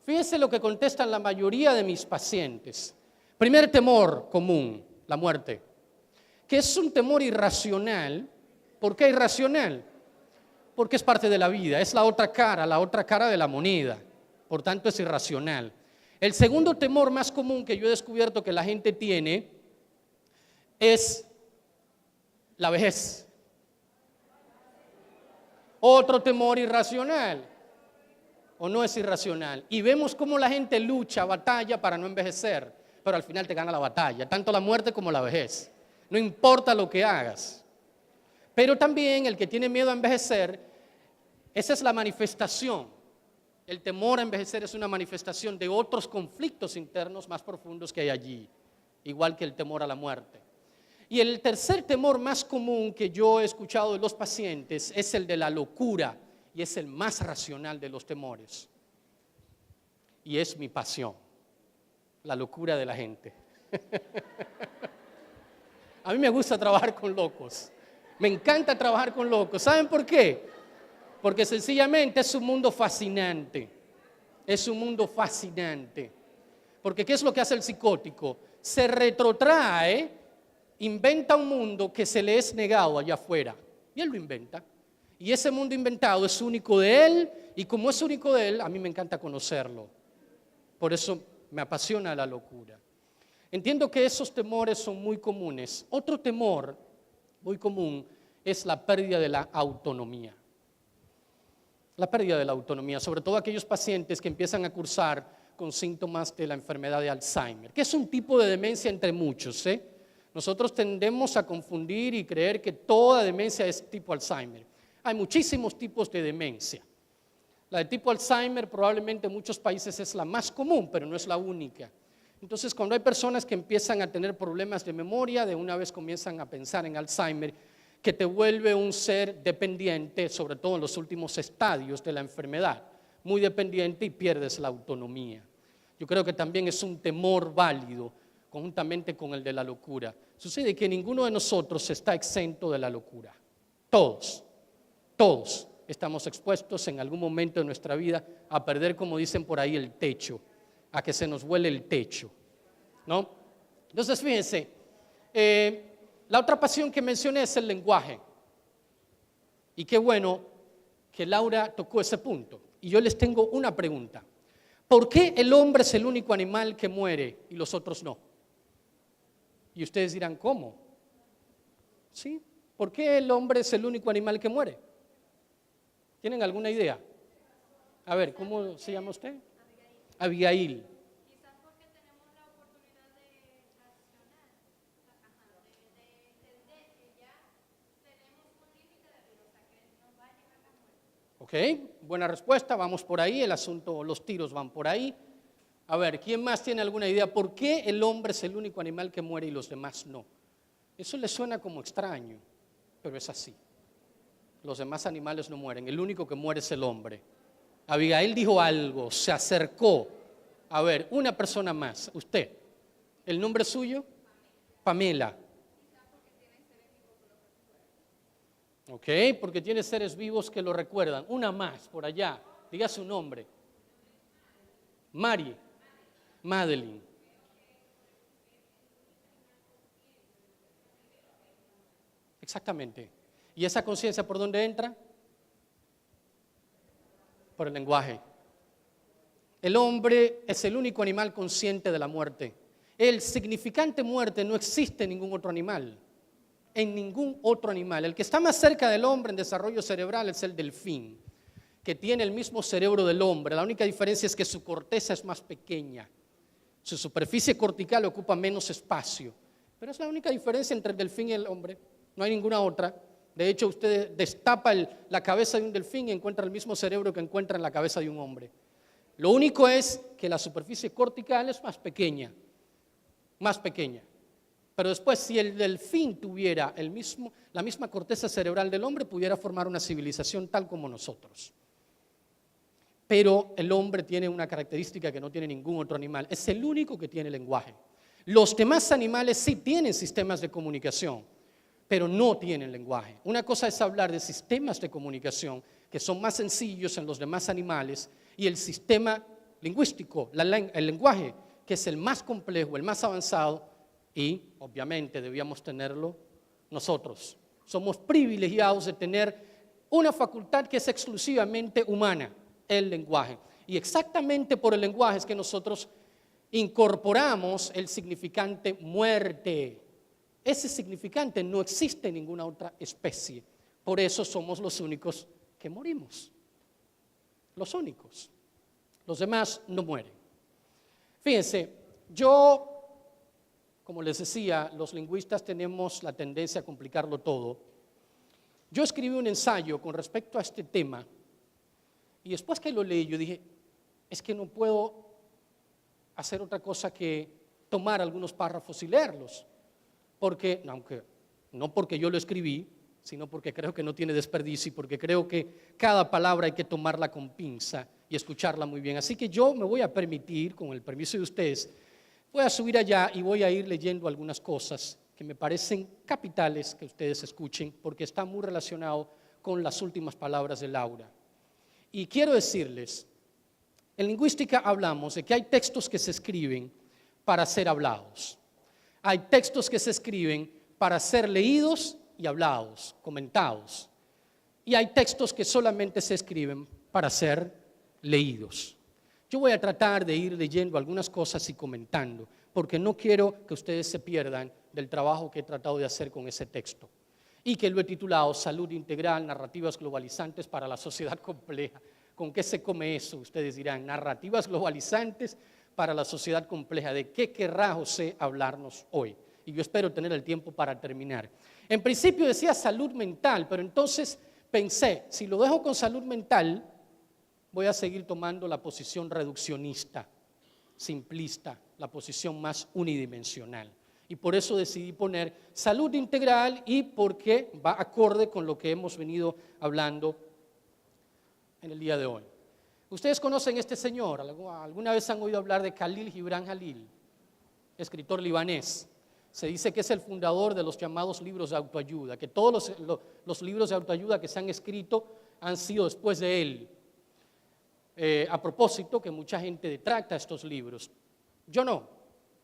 Fíjense lo que contestan la mayoría de mis pacientes. Primer temor común, la muerte, que es un temor irracional. ¿Por qué irracional? Porque es parte de la vida, es la otra cara de la moneda. Por tanto, es irracional. El segundo temor más común que yo he descubierto que la gente tiene es la vejez. Otro temor irracional, ¿o no es irracional? Y vemos cómo la gente lucha, batalla para no envejecer, pero al final te gana la batalla, tanto la muerte como la vejez. No importa lo que hagas. Pero también el que tiene miedo a envejecer, esa es la manifestación. El temor a envejecer es una manifestación de otros conflictos internos más profundos que hay allí, igual que el temor a la muerte. Y el tercer temor más común que yo he escuchado de los pacientes es el de la locura y es el más racional de los temores. y es mi pasión, la locura de la gente. A mí me gusta trabajar con locos, me encanta trabajar con locos. ¿Saben por qué? Porque sencillamente es un mundo fascinante, es un mundo fascinante. Porque ¿qué es lo que hace el psicótico? Se retrotrae, inventa un mundo que se le es negado allá afuera, y él lo inventa. Y ese mundo inventado es único de él, y como es único de él, a mí me encanta conocerlo. Por eso me apasiona la locura. Entiendo que esos temores son muy comunes. Otro temor muy común es la pérdida de la autonomía. La pérdida de la autonomía, sobre todo aquellos pacientes que empiezan a cursar con síntomas de la enfermedad de Alzheimer, que es un tipo de demencia entre muchos. Nosotros tendemos a confundir y creer que toda demencia es tipo Alzheimer. Hay muchísimos tipos de demencia. La de tipo Alzheimer probablemente en muchos países es la más común, pero no es la única. Entonces, cuando hay personas que empiezan a tener problemas de memoria, de una vez comienzan a pensar en Alzheimer, que te vuelve un ser dependiente, sobre todo en los últimos estadios de la enfermedad, muy dependiente y pierdes la autonomía. Yo creo que también es un temor válido, conjuntamente con el de la locura. Sucede que ninguno de nosotros está exento de la locura. Todos estamos expuestos en algún momento de nuestra vida a perder, como dicen por ahí, el techo, a que se nos vuele el techo, ¿no? Entonces, fíjense, la otra pasión que mencioné es el lenguaje. Y qué bueno que Laura tocó ese punto. Y yo les tengo una pregunta. ¿Por qué el hombre es el único animal que muere y los otros no? Y ustedes dirán, ¿cómo? ¿Sí? ¿Por qué el hombre es el único animal que muere? ¿Tienen alguna idea? A ver, ¿cómo se llama usted? Abigail. Quizás porque tenemos la oportunidad de racionar, de entender que ya tenemos un límite de vida, o sea, que nos va a llegar la muerte. Ok, buena respuesta, vamos por ahí, el asunto, los tiros van por ahí. A ver, ¿quién más tiene alguna idea? ¿Por qué el hombre es el único animal que muere y los demás no? Eso le suena como extraño, pero es así. Los demás animales no mueren, el único que muere es el hombre. Abigail dijo algo, se acercó. A ver, una persona más, usted. ¿El nombre suyo? Pamela. Ok, porque tiene seres vivos que lo recuerdan. Una más, por allá. Diga su nombre. Mari. Madeline. Exactamente. ¿Y esa conciencia por dónde entra? Por el lenguaje. El hombre es el único animal consciente de la muerte. El significante muerte no existe en ningún otro animal. En ningún otro animal. El que está más cerca del hombre en desarrollo cerebral es el delfín, que tiene el mismo cerebro del hombre. La única diferencia es que su corteza es más pequeña. Su superficie cortical ocupa menos espacio. Pero es la única diferencia entre el delfín y el hombre. No hay ninguna otra. De hecho, usted destapa la cabeza de un delfín y encuentra el mismo cerebro que encuentra en la cabeza de un hombre. Lo único es que la superficie cortical es más pequeña. Más pequeña. Pero después, si el delfín tuviera la misma corteza cerebral del hombre, pudiera formar una civilización tal como nosotros. Pero el hombre tiene una característica que no tiene ningún otro animal. Es el único que tiene lenguaje. Los demás animales sí tienen sistemas de comunicación, pero no tienen lenguaje. Una cosa es hablar de sistemas de comunicación que son más sencillos en los demás animales y el sistema lingüístico, el lenguaje, que es el más complejo, el más avanzado, y obviamente debíamos tenerlo nosotros. Somos privilegiados de tener una facultad que es exclusivamente humana, el lenguaje. Y exactamente por el lenguaje es que nosotros incorporamos el significante muerte. Ese significante no existe en ninguna otra especie. Por eso somos los únicos que morimos. Los únicos. Los demás no mueren. Fíjense, como les decía, los lingüistas tenemos la tendencia a complicarlo todo. Yo escribí un ensayo con respecto a este tema y después que lo leí yo dije, es que no puedo hacer otra cosa que tomar algunos párrafos y leerlos. Porque, no porque yo lo escribí, sino porque creo que no tiene desperdicio y porque creo que cada palabra hay que tomarla con pinza y escucharla muy bien. Así que yo me voy a permitir, con el permiso de ustedes, voy a subir allá y voy a ir leyendo algunas cosas que me parecen capitales que ustedes escuchen, porque está muy relacionado con las últimas palabras de Laura. Y quiero decirles, en lingüística hablamos de que hay textos que se escriben para ser hablados. Hay textos que se escriben para ser leídos y hablados, comentados. Y hay textos que solamente se escriben para ser leídos. Yo voy a tratar de ir leyendo algunas cosas y comentando, porque no quiero que ustedes se pierdan del trabajo que he tratado de hacer con ese texto y que lo he titulado Salud Integral, Narrativas Globalizantes para la Sociedad Compleja. ¿Con qué se come eso? Ustedes dirán, narrativas globalizantes para la sociedad compleja. ¿De qué querrá José hablarnos hoy? Y yo espero tener el tiempo para terminar. En principio decía salud mental, pero entonces pensé, si lo dejo con salud mental, voy a seguir tomando la posición reduccionista, simplista, la posición más unidimensional. Y por eso decidí poner salud integral y porque va acorde con lo que hemos venido hablando en el día de hoy. Ustedes conocen a este señor, alguna vez han oído hablar de Khalil Gibran Khalil, escritor libanés. Se dice que es el fundador de los llamados libros de autoayuda, que todos los libros de autoayuda que se han escrito han sido después de él. A propósito, que mucha gente detracta estos libros. Yo no,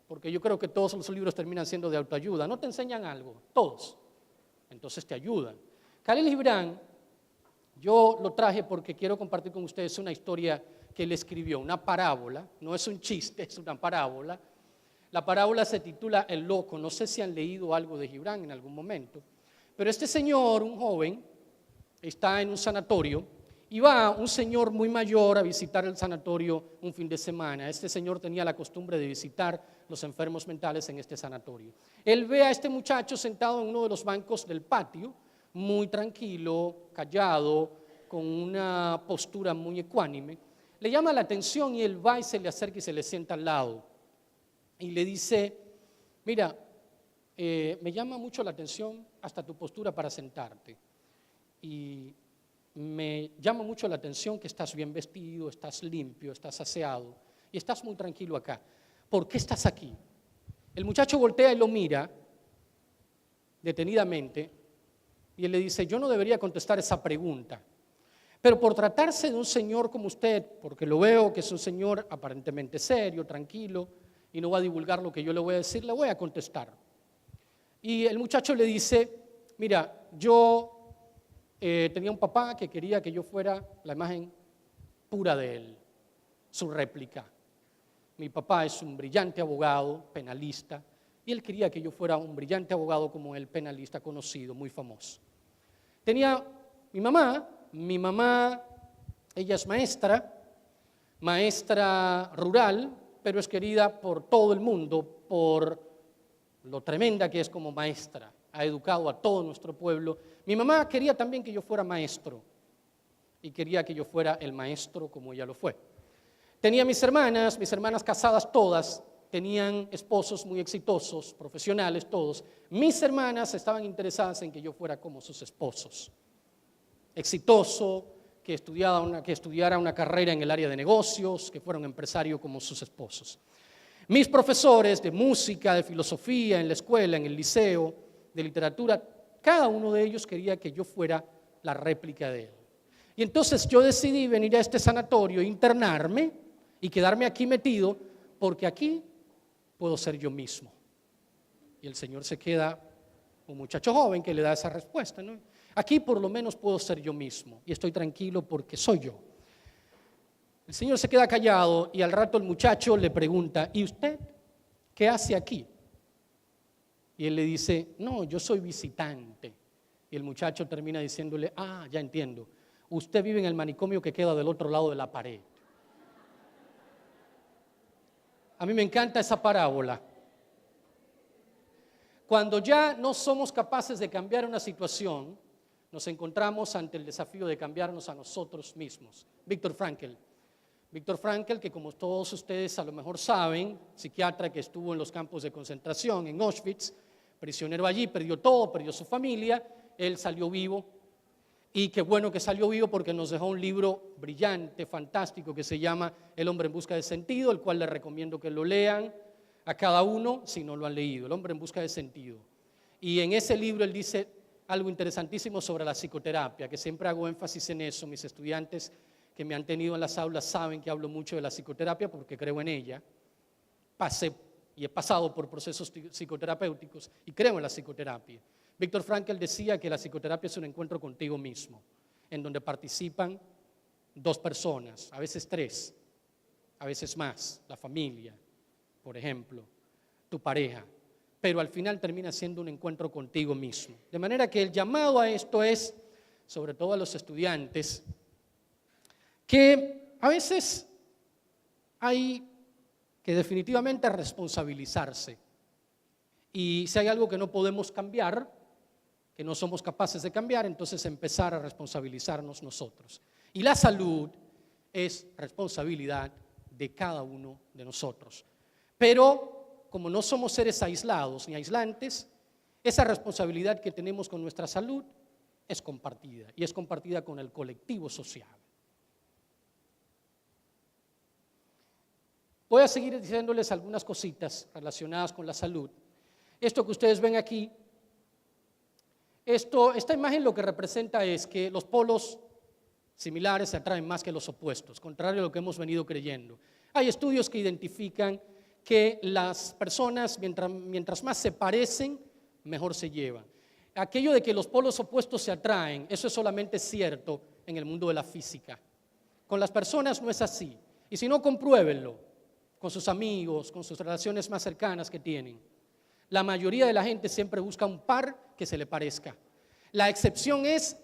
porque yo creo que todos los libros terminan siendo de autoayuda. No te enseñan algo, todos. Entonces te ayudan. Khalil Gibran, yo lo traje porque quiero compartir con ustedes una historia que él escribió, una parábola, no es un chiste, es una parábola. La parábola se titula El Loco, no sé si han leído algo de Gibran en algún momento, pero este señor, un joven, está en un sanatorio y va un señor muy mayor a visitar el sanatorio un fin de semana. Este señor tenía la costumbre de visitar los enfermos mentales en este sanatorio. Él ve a este muchacho sentado en uno de los bancos del patio, muy tranquilo, callado, con una postura muy ecuánime. Le llama la atención y él va y se le acerca y se le sienta al lado. Y le dice, mira, me llama mucho la atención hasta tu postura para sentarte. Y me llama mucho la atención que estás bien vestido, estás limpio, estás aseado y estás muy tranquilo acá. ¿Por qué estás aquí? El muchacho voltea y lo mira detenidamente y él le dice, yo no debería contestar esa pregunta, pero por tratarse de un señor como usted, porque lo veo que es un señor aparentemente serio, tranquilo, y no va a divulgar lo que yo le voy a decir, le voy a contestar. Y el muchacho le dice, mira, yo tenía un papá que quería que yo fuera la imagen pura de él, su réplica. Mi papá es un brillante abogado, penalista, y él quería que yo fuera un brillante abogado como él, penalista conocido, muy famoso. Tenía mi mamá, ella es maestra rural, pero es querida por todo el mundo por lo tremenda que es como maestra. Ha educado a todo nuestro pueblo. Mi mamá quería también que yo fuera maestro y quería que yo fuera el maestro como ella lo fue. Tenía mis hermanas casadas todas, tenían esposos muy exitosos, profesionales todos. Mis hermanas estaban interesadas en que yo fuera como sus esposos. Exitoso, que estudiara una carrera en el área de negocios, que fuera un empresario como sus esposos. Mis profesores de música, de filosofía, en la escuela, en el liceo, de literatura, cada uno de ellos quería que yo fuera la réplica de él. Y entonces yo decidí venir a este sanatorio, internarme y quedarme aquí metido, porque aquí puedo ser yo mismo. Y el Señor se queda, un muchacho joven que le da esa respuesta, ¿no? Aquí por lo menos puedo ser yo mismo y estoy tranquilo porque soy yo. El Señor se queda callado y al rato el muchacho le pregunta, ¿y usted qué hace aquí? Y él le dice, no, yo soy visitante. Y el muchacho termina diciéndole, ya entiendo, usted vive en el manicomio que queda del otro lado de la pared. A mí me encanta esa parábola. Cuando ya no somos capaces de cambiar una situación, nos encontramos ante el desafío de cambiarnos a nosotros mismos. Viktor Frankl, que como todos ustedes a lo mejor saben, psiquiatra que estuvo en los campos de concentración en Auschwitz, prisionero allí, perdió todo, perdió su familia él salió vivo. Y qué bueno que salió vivo porque nos dejó un libro brillante, fantástico, que se llama El hombre en busca de sentido, el cual les recomiendo que lo lean a cada uno si no lo han leído, El hombre en busca de sentido. Y en ese libro él dice algo interesantísimo sobre la psicoterapia, que siempre hago énfasis en eso. Mis estudiantes que me han tenido en las aulas saben que hablo mucho de la psicoterapia porque creo en ella. Pasé y he pasado por procesos psicoterapéuticos y creo en la psicoterapia. Víctor Frankl decía que la psicoterapia es un encuentro contigo mismo, en donde participan dos personas, a veces tres, a veces más, la familia, por ejemplo, tu pareja, pero al final termina siendo un encuentro contigo mismo. De manera que el llamado a esto es, sobre todo a los estudiantes, que a veces hay que definitivamente responsabilizarse. Y si hay algo que no podemos cambiar, que no somos capaces de cambiar, entonces empezar a responsabilizarnos nosotros. Y la salud es responsabilidad de cada uno de nosotros. Pero como no somos seres aislados ni aislantes, esa responsabilidad que tenemos con nuestra salud es compartida y es compartida con el colectivo social. Voy a seguir diciéndoles algunas cositas relacionadas con la salud. Esto que ustedes ven aquí, esta imagen lo que representa es que los polos similares se atraen más que los opuestos, contrario a lo que hemos venido creyendo. Hay estudios que identifican que las personas, mientras más se parecen, mejor se llevan. Aquello de que los polos opuestos se atraen, eso es solamente cierto en el mundo de la física. Con las personas no es así. Y si no, compruébenlo con sus amigos, con sus relaciones más cercanas que tienen. La mayoría de la gente siempre busca un par que se le parezca. La excepción es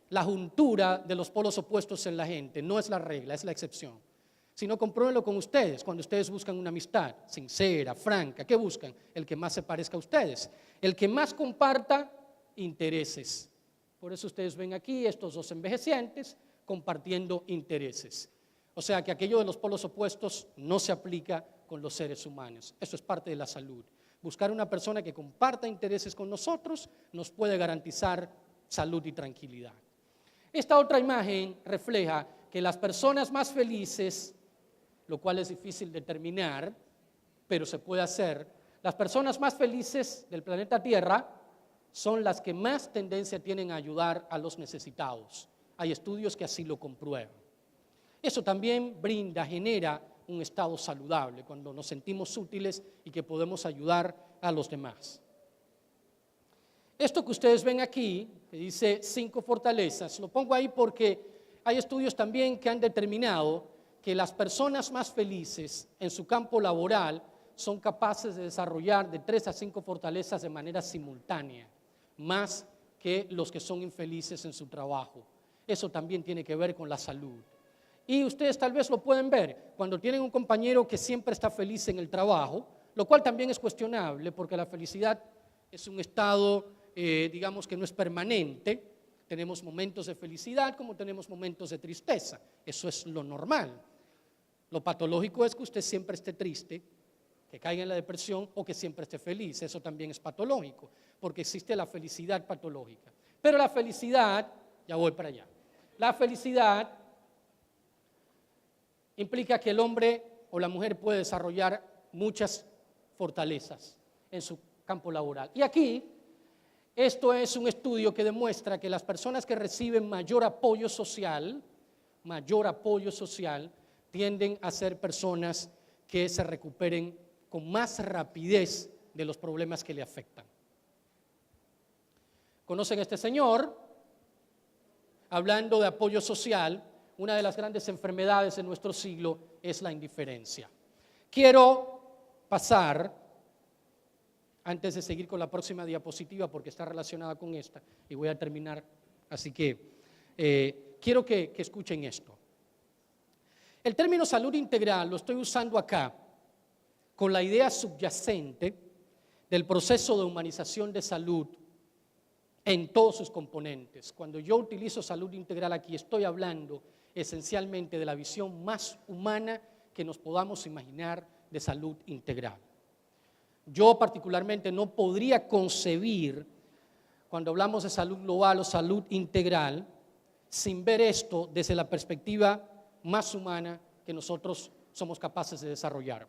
la juntura de los polos opuestos en la gente, no es la regla, es la excepción. Si no, compruébenlo con ustedes, cuando ustedes buscan una amistad sincera, franca, ¿qué buscan? El que más se parezca a ustedes, el que más comparta intereses. Por eso ustedes ven aquí estos dos envejecientes compartiendo intereses. O sea que aquello de los polos opuestos no se aplica con los seres humanos. Eso es parte de la salud. Buscar una persona que comparta intereses con nosotros nos puede garantizar salud y tranquilidad. Esta otra imagen refleja que las personas más felices, lo cual es difícil determinar, pero se puede hacer, las personas más felices del planeta Tierra son las que más tendencia tienen a ayudar a los necesitados. Hay estudios que así lo comprueban. Eso también genera un estado saludable, cuando nos sentimos útiles y que podemos ayudar a los demás. Esto que ustedes ven aquí, que dice 5 fortalezas, lo pongo ahí porque hay estudios también que han determinado que las personas más felices en su campo laboral son capaces de desarrollar de 3 a 5 fortalezas de manera simultánea, más que los que son infelices en su trabajo. Eso también tiene que ver con la salud. Y ustedes tal vez lo pueden ver cuando tienen un compañero que siempre está feliz en el trabajo, lo cual también es cuestionable porque la felicidad es un estado, digamos que no es permanente. Tenemos momentos de felicidad como tenemos momentos de tristeza. Eso es lo normal. Lo patológico es que usted siempre esté triste, que caiga en la depresión o que siempre esté feliz. Eso también es patológico porque existe la felicidad patológica. Pero la felicidad, ya voy para allá, la felicidad implica que el hombre o la mujer puede desarrollar muchas fortalezas en su campo laboral. Y aquí, esto es un estudio que demuestra que las personas que reciben mayor apoyo social, tienden a ser personas que se recuperen con más rapidez de los problemas que le afectan. ¿Conocen a este señor? Hablando de apoyo social, una de las grandes enfermedades de nuestro siglo es la indiferencia. Quiero pasar, antes de seguir con la próxima diapositiva, porque está relacionada con esta, y voy a terminar, así que quiero que escuchen esto. El término salud integral lo estoy usando acá con la idea subyacente del proceso de humanización de salud en todos sus componentes. Cuando yo utilizo salud integral aquí, estoy hablando esencialmente de la visión más humana que nos podamos imaginar de salud integral. Yo particularmente no podría concebir cuando hablamos de salud global o salud integral, sin ver esto desde la perspectiva más humana que nosotros somos capaces de desarrollar.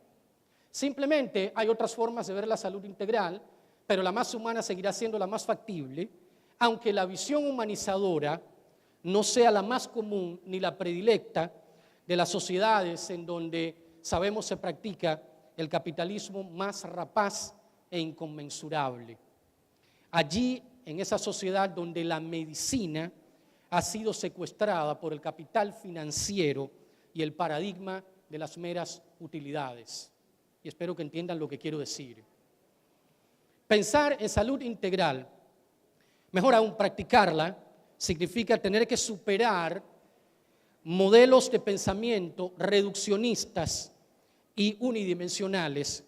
Simplemente hay otras formas de ver la salud integral, pero la más humana seguirá siendo la más factible, aunque la visión humanizadora no sea la más común ni la predilecta de las sociedades en donde sabemos se practica el capitalismo más rapaz e inconmensurable. Allí, en esa sociedad donde la medicina ha sido secuestrada por el capital financiero y el paradigma de las meras utilidades. Y espero que entiendan lo que quiero decir. Pensar en salud integral, mejor aún practicarla, significa tener que superar modelos de pensamiento reduccionistas y unidimensionales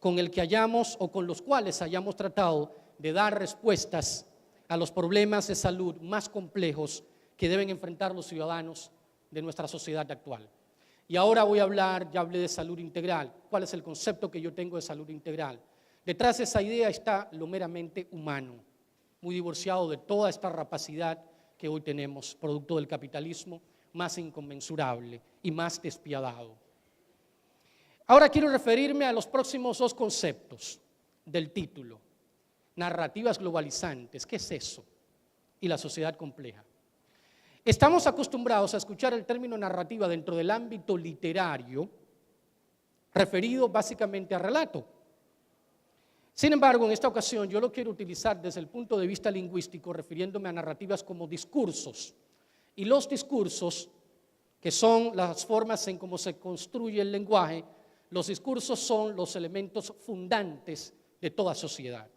con el que hayamos o con los cuales hayamos tratado de dar respuestas a los problemas de salud más complejos que deben enfrentar los ciudadanos de nuestra sociedad actual. Y ahora voy a hablar, ya hablé de salud integral. ¿Cuál es el concepto que yo tengo de salud integral? Detrás de esa idea está lo meramente humano, muy divorciado de toda esta rapacidad que hoy tenemos, producto del capitalismo más inconmensurable y más despiadado. Ahora quiero referirme a los próximos dos conceptos del título. Narrativas globalizantes, ¿qué es eso? Y la sociedad compleja. Estamos acostumbrados a escuchar el término narrativa dentro del ámbito literario, referido básicamente a relato. Sin embargo, en esta ocasión yo lo quiero utilizar desde el punto de vista lingüístico, refiriéndome a narrativas como discursos. Y los discursos, que son las formas en cómo se construye el lenguaje, los discursos son los elementos fundantes de toda sociedad.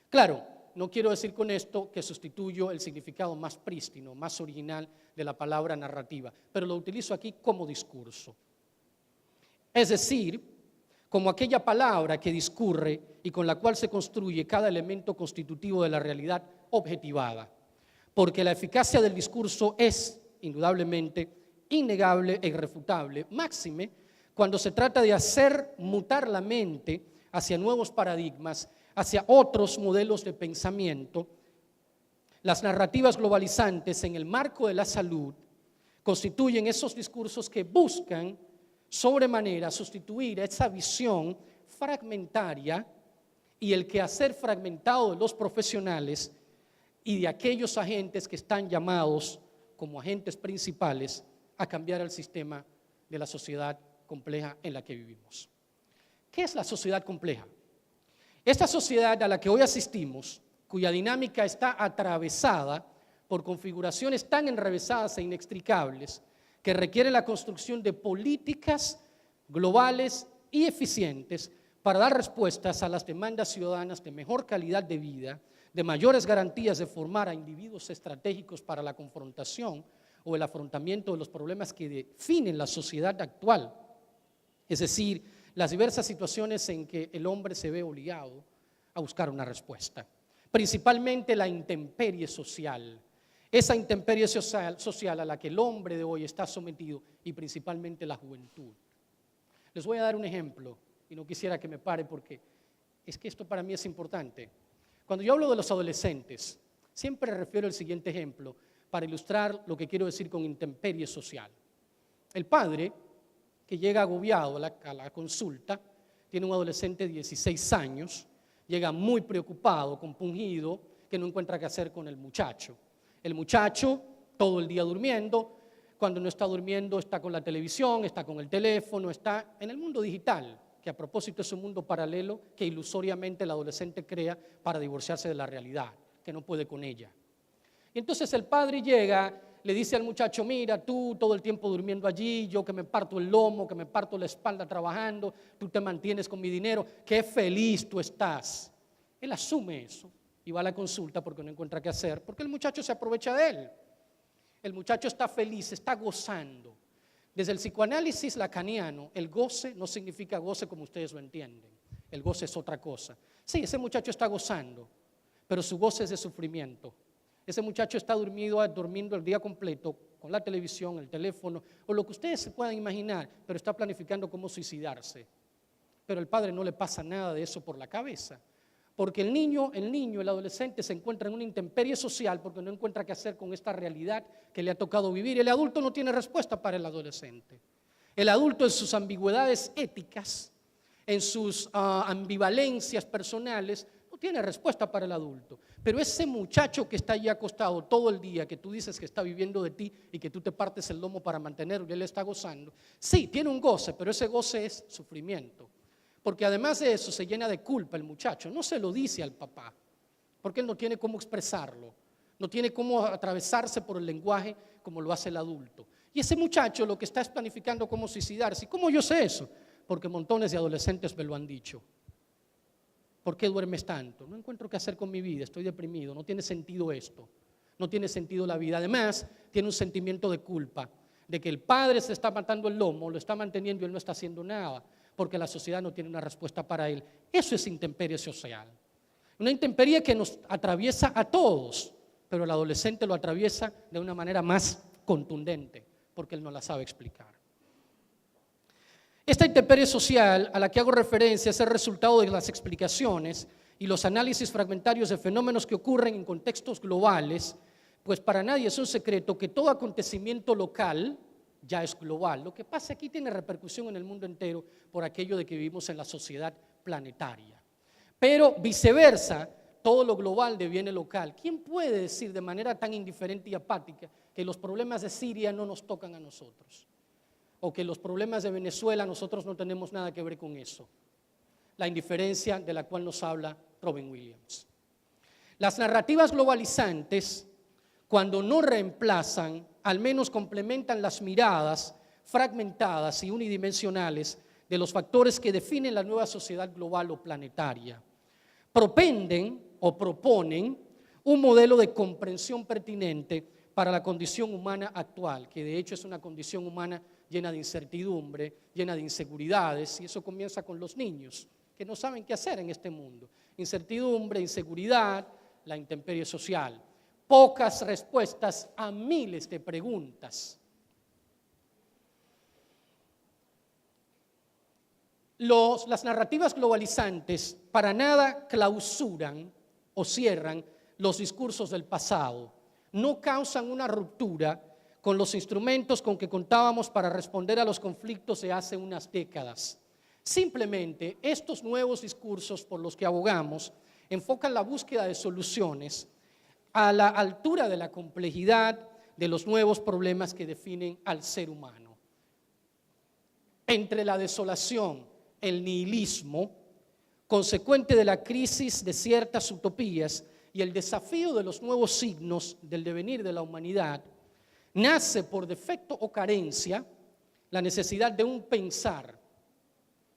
Claro, no quiero decir con esto que sustituyo el significado más prístino, más original de la palabra narrativa, pero lo utilizo aquí como discurso. Es decir, como aquella palabra que discurre y con la cual se construye cada elemento constitutivo de la realidad objetivada. Porque la eficacia del discurso es, indudablemente, innegable e irrefutable, máxime cuando se trata de hacer mutar la mente hacia nuevos paradigmas, hacia otros modelos de pensamiento. Las narrativas globalizantes en el marco de la salud constituyen esos discursos que buscan sobremanera sustituir esa visión fragmentaria y el quehacer fragmentado de los profesionales y de aquellos agentes que están llamados como agentes principales a cambiar el sistema de la sociedad compleja en la que vivimos. ¿Qué es la sociedad compleja? Esta sociedad a la que hoy asistimos, cuya dinámica está atravesada por configuraciones tan enrevesadas e inextricables que requiere la construcción de políticas globales y eficientes para dar respuestas a las demandas ciudadanas de mejor calidad de vida, de mayores garantías de formar a individuos estratégicos para la confrontación o el afrontamiento de los problemas que definen la sociedad actual. Es decir, las diversas situaciones en que el hombre se ve obligado a buscar una respuesta. Principalmente la intemperie social. Esa intemperie social a la que el hombre de hoy está sometido y principalmente la juventud. Les voy a dar un ejemplo y no quisiera que me pare porque es que esto para mí es importante. Cuando yo hablo de los adolescentes, siempre refiero el siguiente ejemplo para ilustrar lo que quiero decir con intemperie social. El padre que llega agobiado a la consulta, tiene un adolescente de 16 años, llega muy preocupado, compungido, que no encuentra qué hacer con el muchacho. El muchacho todo el día durmiendo, cuando no está durmiendo está con la televisión, está con el teléfono, está en el mundo digital, que a propósito es un mundo paralelo que ilusoriamente el adolescente crea para divorciarse de la realidad, que no puede con ella. Y entonces el padre llega, le dice al muchacho, mira, tú todo el tiempo durmiendo allí, yo que me parto el lomo, que me parto la espalda trabajando, tú te mantienes con mi dinero, qué feliz tú estás. Él asume eso y va a la consulta porque no encuentra qué hacer, porque el muchacho se aprovecha de él. El muchacho está feliz, está gozando. Desde el psicoanálisis lacaniano, el goce no significa goce como ustedes lo entienden. El goce es otra cosa. Sí, ese muchacho está gozando, pero su goce es de sufrimiento. Ese muchacho está durmiendo el día completo con la televisión, el teléfono, o lo que ustedes se puedan imaginar, pero está planificando cómo suicidarse. Pero al padre no le pasa nada de eso por la cabeza, Porque el adolescente se encuentra en una intemperie social porque no encuentra qué hacer con esta realidad que le ha tocado vivir. El adulto no tiene respuesta para el adolescente. El adulto en sus ambigüedades éticas, en sus ambivalencias personales, no tiene respuesta para el adulto. Pero ese muchacho que está allí acostado todo el día, que tú dices que está viviendo de ti y que tú te partes el lomo para mantenerlo y él está gozando, sí, tiene un goce, pero ese goce es sufrimiento. Porque además de eso se llena de culpa el muchacho, no se lo dice al papá, porque él no tiene cómo expresarlo, no tiene cómo atravesarse por el lenguaje como lo hace el adulto. Y ese muchacho lo que está es planificando cómo suicidarse. ¿Y cómo yo sé eso? Porque montones de adolescentes me lo han dicho. ¿Por qué duermes tanto? No encuentro qué hacer con mi vida, estoy deprimido, no tiene sentido esto, no tiene sentido la vida. Además, tiene un sentimiento de culpa, de que el padre se está matando el lomo, lo está manteniendo y él no está haciendo nada, porque la sociedad no tiene una respuesta para él. Eso es intemperie social. Una intemperie que nos atraviesa a todos, pero el adolescente lo atraviesa de una manera más contundente, porque él no la sabe explicar. Esta intemperie social a la que hago referencia es el resultado de las explicaciones y los análisis fragmentarios de fenómenos que ocurren en contextos globales, pues para nadie es un secreto que todo acontecimiento local ya es global. Lo que pasa aquí tiene repercusión en el mundo entero por aquello de que vivimos en la sociedad planetaria. Pero viceversa, todo lo global deviene local. ¿Quién puede decir de manera tan indiferente y apática que los problemas de Siria no nos tocan a nosotros? O que los problemas de Venezuela nosotros no tenemos nada que ver con eso. La indiferencia de la cual nos habla Robin Williams. Las narrativas globalizantes, cuando no reemplazan, al menos complementan las miradas fragmentadas y unidimensionales de los factores que definen la nueva sociedad global o planetaria. Propenden o proponen un modelo de comprensión pertinente para la condición humana actual, que de hecho es una condición humana llena de incertidumbre, llena de inseguridades, y eso comienza con los niños, que no saben qué hacer en este mundo. Incertidumbre, inseguridad, la intemperie social. Pocas respuestas a miles de preguntas. Las narrativas globalizantes para nada clausuran o cierran los discursos del pasado, no causan una ruptura con los instrumentos con que contábamos para responder a los conflictos de hace unas décadas. Simplemente estos nuevos discursos por los que abogamos enfocan la búsqueda de soluciones a la altura de la complejidad de los nuevos problemas que definen al ser humano. Entre la desolación, el nihilismo, consecuente de la crisis de ciertas utopías y el desafío de los nuevos signos del devenir de la humanidad, nace por defecto o carencia la necesidad de un pensar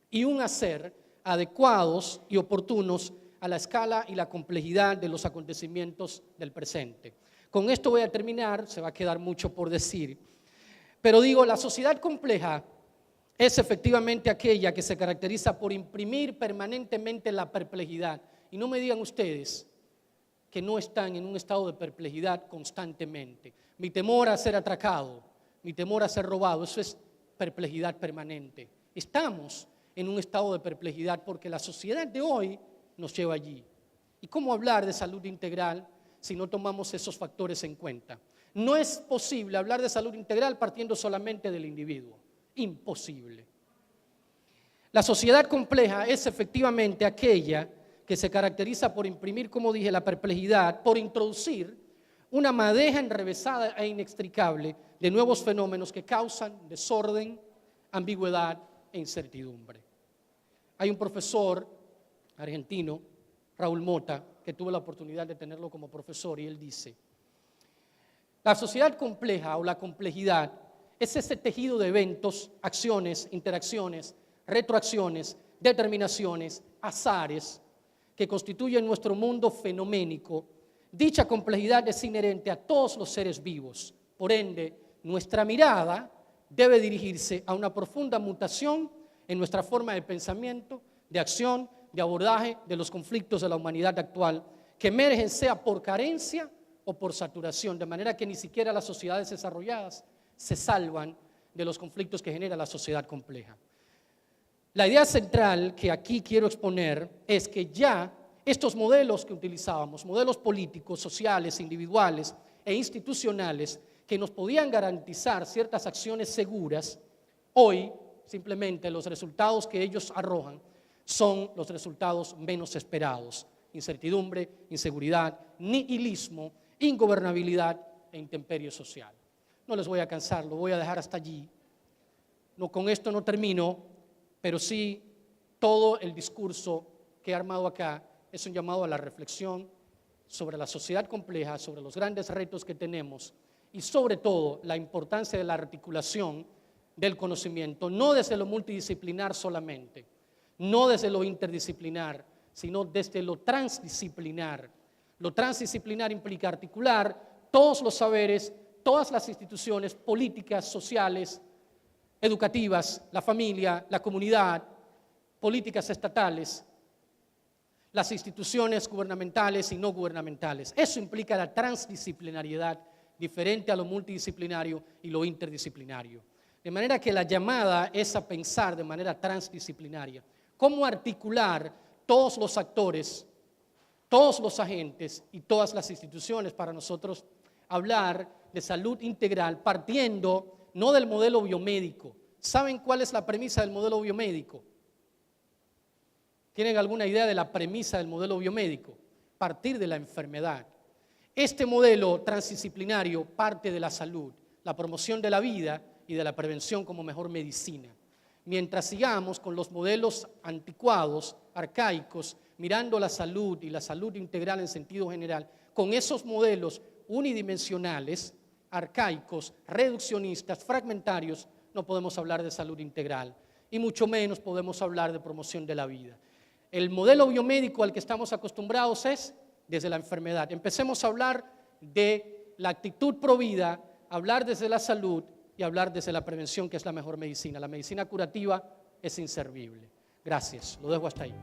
y un hacer adecuados y oportunos a la escala y la complejidad de los acontecimientos del presente. Con esto voy a terminar, se va a quedar mucho por decir, pero digo, la sociedad compleja es efectivamente aquella que se caracteriza por imprimir permanentemente la perplejidad. Y no me digan ustedes que no están en un estado de perplejidad constantemente. Mi temor a ser atracado, mi temor a ser robado, eso es perplejidad permanente. Estamos en un estado de perplejidad porque la sociedad de hoy nos lleva allí. ¿Y cómo hablar de salud integral si no tomamos esos factores en cuenta? No es posible hablar de salud integral partiendo solamente del individuo. Imposible. La sociedad compleja es efectivamente aquella que se caracteriza por imprimir, como dije, la perplejidad, por introducir una madeja enrevesada e inextricable de nuevos fenómenos que causan desorden, ambigüedad e incertidumbre. Hay un profesor argentino, Raúl Mota, que tuve la oportunidad de tenerlo como profesor, y él dice: la sociedad compleja o la complejidad es ese tejido de eventos, acciones, interacciones, retroacciones, determinaciones, azares que constituyen nuestro mundo fenoménico. Dicha complejidad es inherente a todos los seres vivos. Por ende, nuestra mirada debe dirigirse a una profunda mutación en nuestra forma de pensamiento, de acción, de abordaje de los conflictos de la humanidad actual, que emergen sea por carencia o por saturación, de manera que ni siquiera las sociedades desarrolladas se salvan de los conflictos que genera la sociedad compleja. La idea central que aquí quiero exponer es que ya Estos modelos que utilizábamos, modelos políticos, sociales, individuales e institucionales que nos podían garantizar ciertas acciones seguras, hoy simplemente los resultados que ellos arrojan son los resultados menos esperados: incertidumbre, inseguridad, nihilismo, ingobernabilidad e intemperie social. No les voy a cansar, lo voy a dejar hasta allí. No, con esto no termino, pero sí todo el discurso que he armado acá es un llamado a la reflexión sobre la sociedad compleja, sobre los grandes retos que tenemos y sobre todo la importancia de la articulación del conocimiento, no desde lo multidisciplinar solamente, no desde lo interdisciplinar, sino desde lo transdisciplinar. Lo transdisciplinar implica articular todos los saberes, todas las instituciones políticas, sociales, educativas, la familia, la comunidad, políticas estatales, las instituciones gubernamentales y no gubernamentales. Eso implica la transdisciplinariedad, diferente a lo multidisciplinario y lo interdisciplinario. De manera que la llamada es a pensar de manera transdisciplinaria. Cómo articular todos los actores, todos los agentes y todas las instituciones para nosotros hablar de salud integral partiendo no del modelo biomédico. ¿Saben cuál es la premisa del modelo biomédico? ¿Tienen alguna idea de la premisa del modelo biomédico? Partir de la enfermedad. Este modelo transdisciplinario parte de la salud, la promoción de la vida y de la prevención como mejor medicina. Mientras sigamos con los modelos anticuados, arcaicos, mirando la salud y la salud integral en sentido general, con esos modelos unidimensionales, arcaicos, reduccionistas, fragmentarios, no podemos hablar de salud integral y mucho menos podemos hablar de promoción de la vida. El modelo biomédico al que estamos acostumbrados es desde la enfermedad. Empecemos a hablar de la actitud pro vida, hablar desde la salud y hablar desde la prevención, que es la mejor medicina. La medicina curativa es inservible. Gracias, lo dejo hasta ahí.